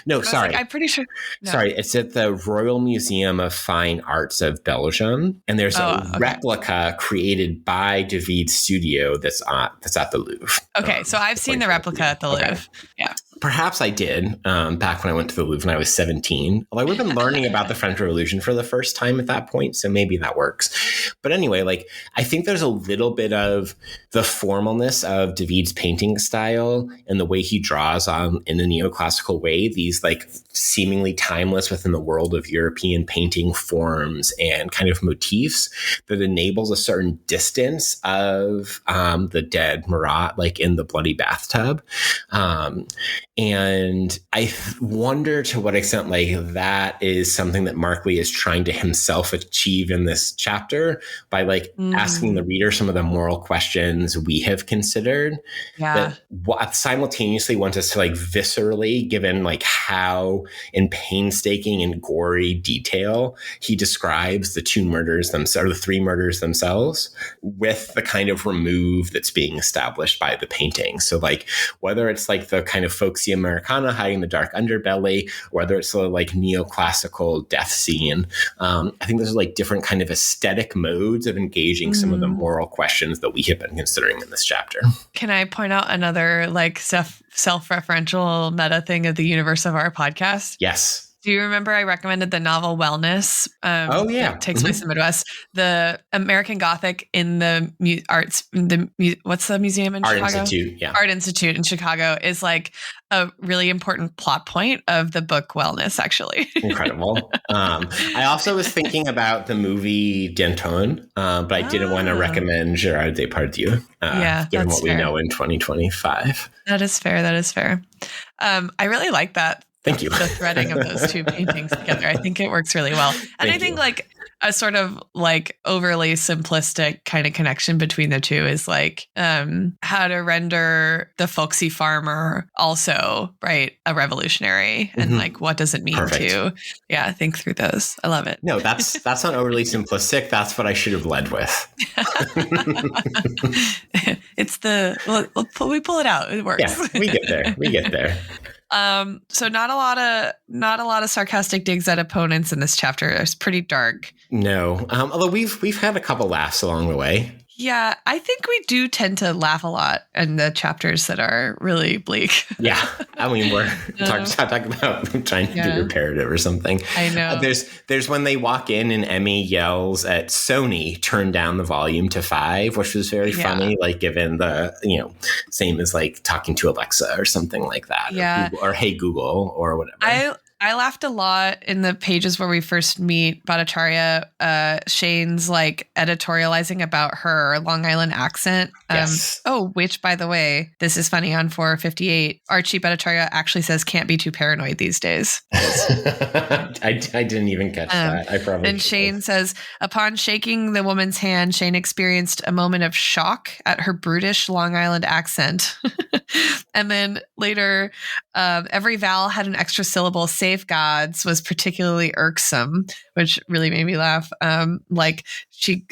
No, sorry. I'm pretty sure. No. Sorry, it's at the Royal Museum of Fine Arts of Belgium, and there's a replica created by David's studio that's at the Louvre. Okay, so I've seen the replica at the Louvre. Okay. Yeah. Perhaps I did back when I went to the Louvre when I was 17. Although we've been learning about the French Revolution for the first time at that point, so maybe that works. But anyway, like, I think there's a little bit of the formalness of David's painting style and the way he draws on in a neoclassical way, these, like, seemingly timeless within the world of European painting forms and kind of motifs that enables a certain distance of the dead Marat, like in the bloody bathtub. And I wonder to what extent, like, that is something that Mark Lee is trying to himself achieve in this chapter by, like, asking the reader some of the moral questions we have considered that simultaneously want us to, like, viscerally, given, like, how in painstaking and gory detail he describes the two murders themselves, or the three murders themselves, with the kind of remove that's being established by the painting. So, like, whether it's, like, the kind of folksy Americana hiding the dark underbelly, whether it's the, like, neoclassical death scene, I think there's, like, different kind of aesthetic modes of engaging some of the moral questions that we have been considering in this chapter. Can I point out another, like, self-referential meta thing of the universe of our podcast? Yes. Do you remember I recommended the novel Wellness? That takes place in the Midwest. The American Gothic in the what's the museum in Chicago? Art Institute, yeah. Art Institute in Chicago is, like, a really important plot point of the book Wellness, actually. Incredible. I also was thinking about the movie Danton, but I didn't want to recommend Gérard Depardieu, given what we know in 2025. That is fair. I really like that. Thank you. The threading of those two paintings together. I think it works really well. And I think, like, a sort of, like, overly simplistic kind of connection between the two is, like, how to render the folksy farmer also, right, a revolutionary, and like, what does it mean to think through those. I love it. No, that's not overly simplistic. That's what I should have led with. It's we pull it out. It works. Yeah, we get there. So not a lot of sarcastic digs at opponents in this chapter. It's pretty dark. No. Although we've had a couple laughs along the way. Yeah, I think we do tend to laugh a lot in the chapters that are really bleak. Yeah, I mean, we're talking about trying to be reparative or something. I know. There's when they walk in and Emmy yells at Sony, turn down the volume to 5, which was very funny, like, given the, same as, like, talking to Alexa or something like that. Yeah. Or Hey Google or whatever. I laughed a lot in the pages where we first meet Bhattacharya. Shane's, like, editorializing about her Long Island accent. Yes. Which, by the way, this is funny, on 458, Archie Bhattacharya actually says can't be too paranoid these days. I didn't even catch that. I probably And Shane says, upon shaking the woman's hand, Shane experienced a moment of shock at her brutish Long Island accent. And then later, every vowel had an extra syllable. Safeguards was particularly irksome, which really made me laugh. Like,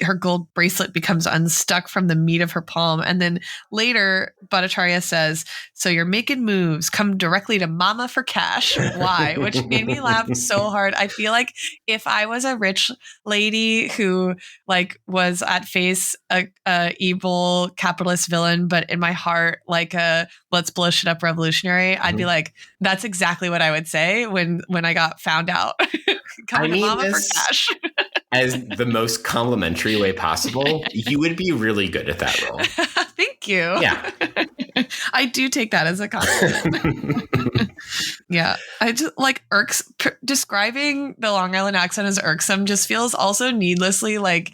her gold bracelet becomes unstuck from the meat of her palm. And then later, Bhattacharya says, so you're making moves, come directly to mama for cash. Why? Which made me laugh so hard. I feel like if I was a rich lady who, like, was at face a evil capitalist villain, but in my heart, like, a let's blow shit up revolutionary, I'd be like, that's exactly what I would say when I got found out. Coming to mama for cash. As the most complimentary way possible, you would be really good at that role. Thank you. Yeah. I do take that as a compliment. Yeah. I just like describing the Long Island accent as irksome just feels also needlessly like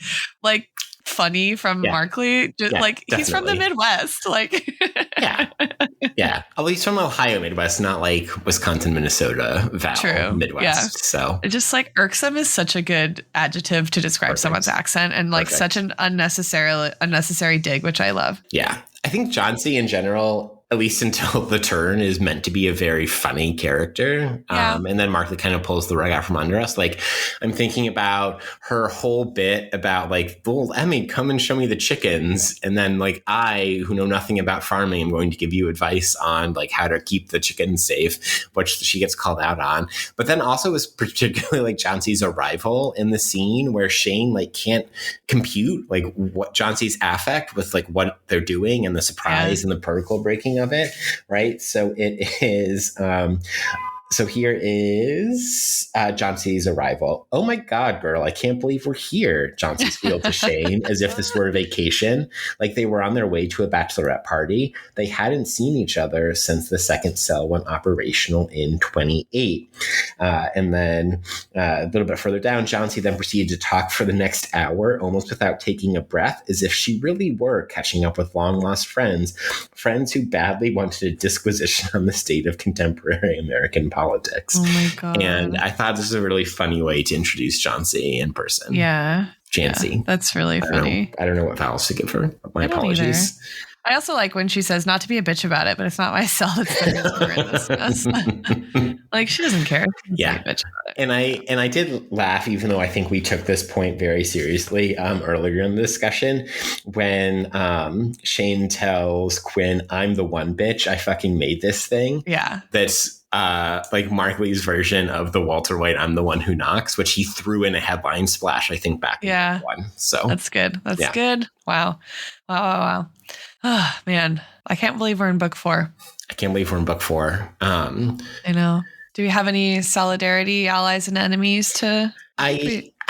funny from Markley. Just like definitely. He's from the Midwest. Like yeah. At least from Ohio Midwest, not like Wisconsin, Minnesota, Val Midwest. Yeah. So just like irksome is such a good adjective to describe someone's accent, and like such an unnecessary dig, which I love. Yeah. I think Johnsy in general, at least until the turn, is meant to be a very funny character. Yeah. And then Markley kind of pulls the rug out from under us. Like, I'm thinking about her whole bit about like, well, Emmy, come and show me the chickens. And then like, I, who know nothing about farming, am going to give you advice on like how to keep the chickens safe, which she gets called out on. But then also is particularly like Johnsy's arrival in the scene where Shane like can't compute like what Johnsy's affect with like what they're doing and the surprise and the protocol breaking of it, right? So it is so here is Johnsy's arrival. Oh my God, girl, I can't believe we're here. Johnsy's squealed to Shane as if this were a vacation, like they were on their way to a bachelorette party. They hadn't seen each other since the second cell went operational in 28. And then a little bit further down, Johnsy then proceeded to talk for the next hour, almost without taking a breath, as if she really were catching up with long-lost friends who badly wanted a disquisition on the state of contemporary American politics. Oh my God. And I thought this was a really funny way to introduce Johnsy in person. Yeah. Jancy. Yeah, that's really funny. I don't know what vowels to give her. My apologies. Either. I also like when she says not to be a bitch about it, but it's not myself. It's the reason we're in this mess. Like, she doesn't care. Yeah. Be a bitch about it. And I did laugh, even though I think we took this point very seriously earlier in the discussion, when Shane tells Quinn, I'm the one bitch. I fucking made this thing. Yeah. That's like Markley's version of the Walter White I'm the one who knocks, which he threw in a headline splash, I think, back in one. So that's good. That's good. Wow. Oh man, I can't believe we're in book 4. I can't believe we're in book 4. I know. Do we have any solidarity, allies and enemies to?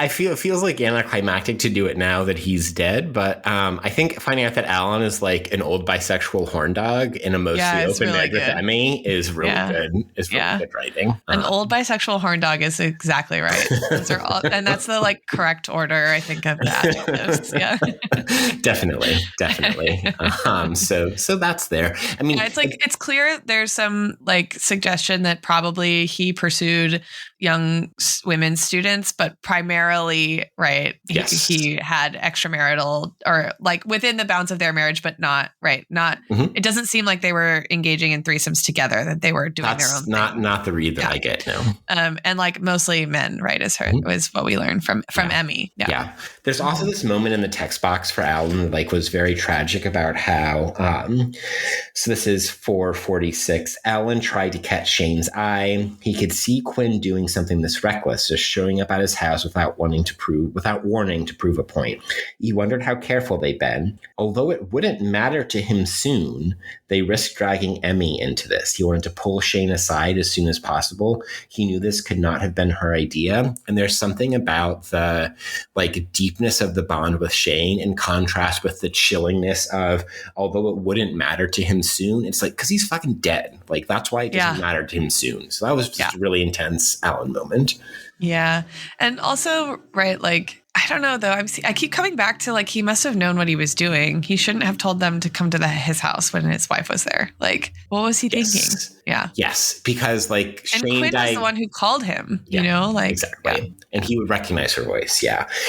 I feel it feels like anticlimactic to do it now that he's dead, but I think finding out that Alan is like an old bisexual horn dog in a mostly open really bed with Emmy is really good. It's really good writing. An old bisexual horn dog is exactly right. Those are all, and that's the like correct order, I think, of the adjectives. Yeah, definitely. So that's there. I mean, it's like it's clear there's some like suggestion that probably he pursued young women students, but primarily, right, he had extramarital or like within the bounds of their marriage, but not, it doesn't seem like they were engaging in threesomes together, that they were doing their own thing. Not the read that I get, no. And like mostly men, right, is what we learned from Emmy. Yeah. There's also this moment in the text box for Alan that like was very tragic about how, so this is 446. Alan tried to catch Shane's eye. He could see Quinn doing something this reckless, just showing up at his house without warning to prove a point. He wondered how careful they'd been. Although it wouldn't matter to him soon, they risked dragging Emmy into this. He wanted to pull Shane aside as soon as possible. He knew this could not have been her idea. And there's something about the like deepness of the bond with Shane in contrast with the chillingness of, although it wouldn't matter to him soon, it's like, because he's fucking dead. Like, that's why it doesn't matter to him soon. So that was just a really intense Alan moment. Yeah. And also, right, like, I don't know, though. I keep coming back to, like, he must have known what he was doing. He shouldn't have told them to come to his house when his wife was there. Like, what was he thinking? Yeah. Yes, because, like, and Shane Quinn died. Was the one who called him, you know? Like, exactly. And he would recognize her voice,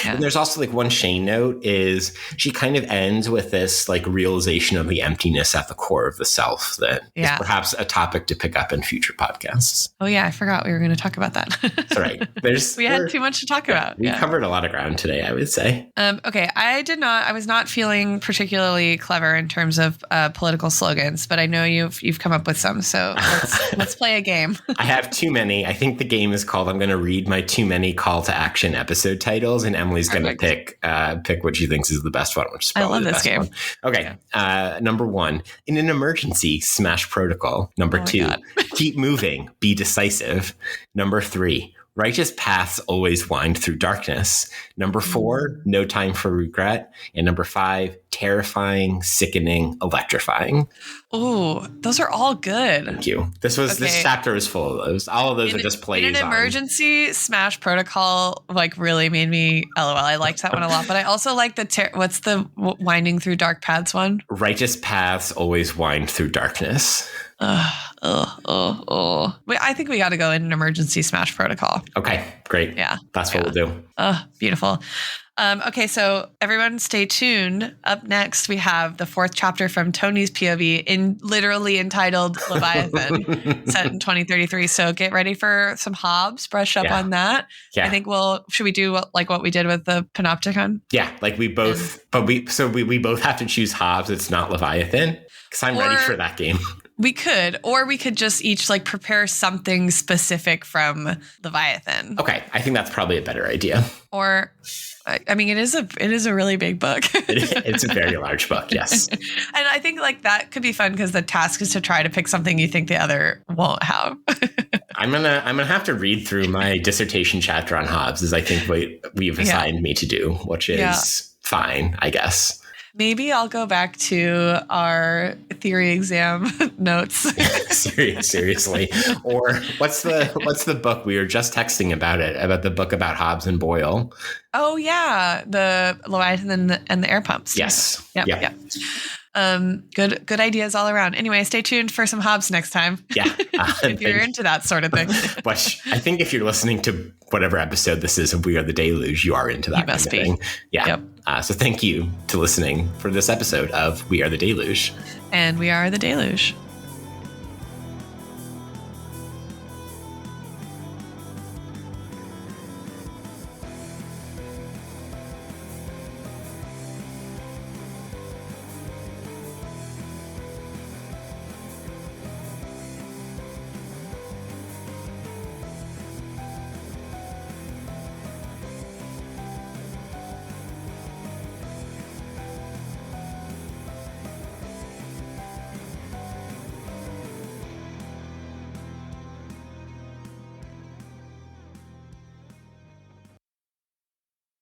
And there's also, like, one Shane note is she kind of ends with this, like, realization of the emptiness at the core of the self that is perhaps a topic to pick up in future podcasts. Oh, yeah. I forgot we were going to talk about that. That's right. We had too much to talk about. We covered a lot of ground today. today, I would say. Okay, I was not feeling particularly clever in terms of political slogans, but I know you've come up with some. So let's play a game. I have too many. I think the game is called, I'm going to read my too many call to action episode titles, and Emily's going to pick what she thinks is the best one, which is probably the best one. Okay. Number 1, in an emergency, smash protocol. Number 2, keep moving, be decisive. Number 3, righteous paths always wind through darkness. Number 4, no time for regret. And number 5, terrifying, sickening, electrifying. Oh, those are all good. Thank you. This chapter is full of those. All of those are just plays. In an emergency, smash protocol like really made me LOL. I liked that one a lot, but I also like what's the winding through dark paths one? Righteous paths always wind through darkness. Wait, I think we got to go in an emergency smash protocol. Okay, great. Yeah. That's what we'll do. Beautiful. Okay, so everyone stay tuned. Up next, we have the 4th chapter from Tony's POV, literally entitled Leviathan, set in 2033. So get ready for some Hobbes, brush up on that. Yeah. I think should we do what we did with the Panopticon? Yeah, like we both, we both have to choose Hobbes. It's not Leviathan, because I'm ready for that game. We could just each prepare something specific from Leviathan. Okay, I think that's probably a better idea. Or, I mean, it is a really big book. It's a very large book, yes. And I think that could be fun because the task is to try to pick something you think the other won't have. I'm gonna have to read through my dissertation chapter on Hobbes, as I think what we've assigned me to do, which is fine, I guess. Maybe I'll go back to our theory exam notes. Seriously. Or what's the book we were just texting about the book about Hobbes and Boyle? Oh yeah, the Leviathan and the air pumps. Yes. Yep. Good ideas all around. Anyway, stay tuned for some Hobbes next time. Yeah. If you're into that sort of thing. Which I think if you're listening to whatever episode this is of We Are the Deluge, you are into that you must kind of thing. Yeah. Yep. So thank you to listening for this episode of We Are the Deluge. And we are the Deluge.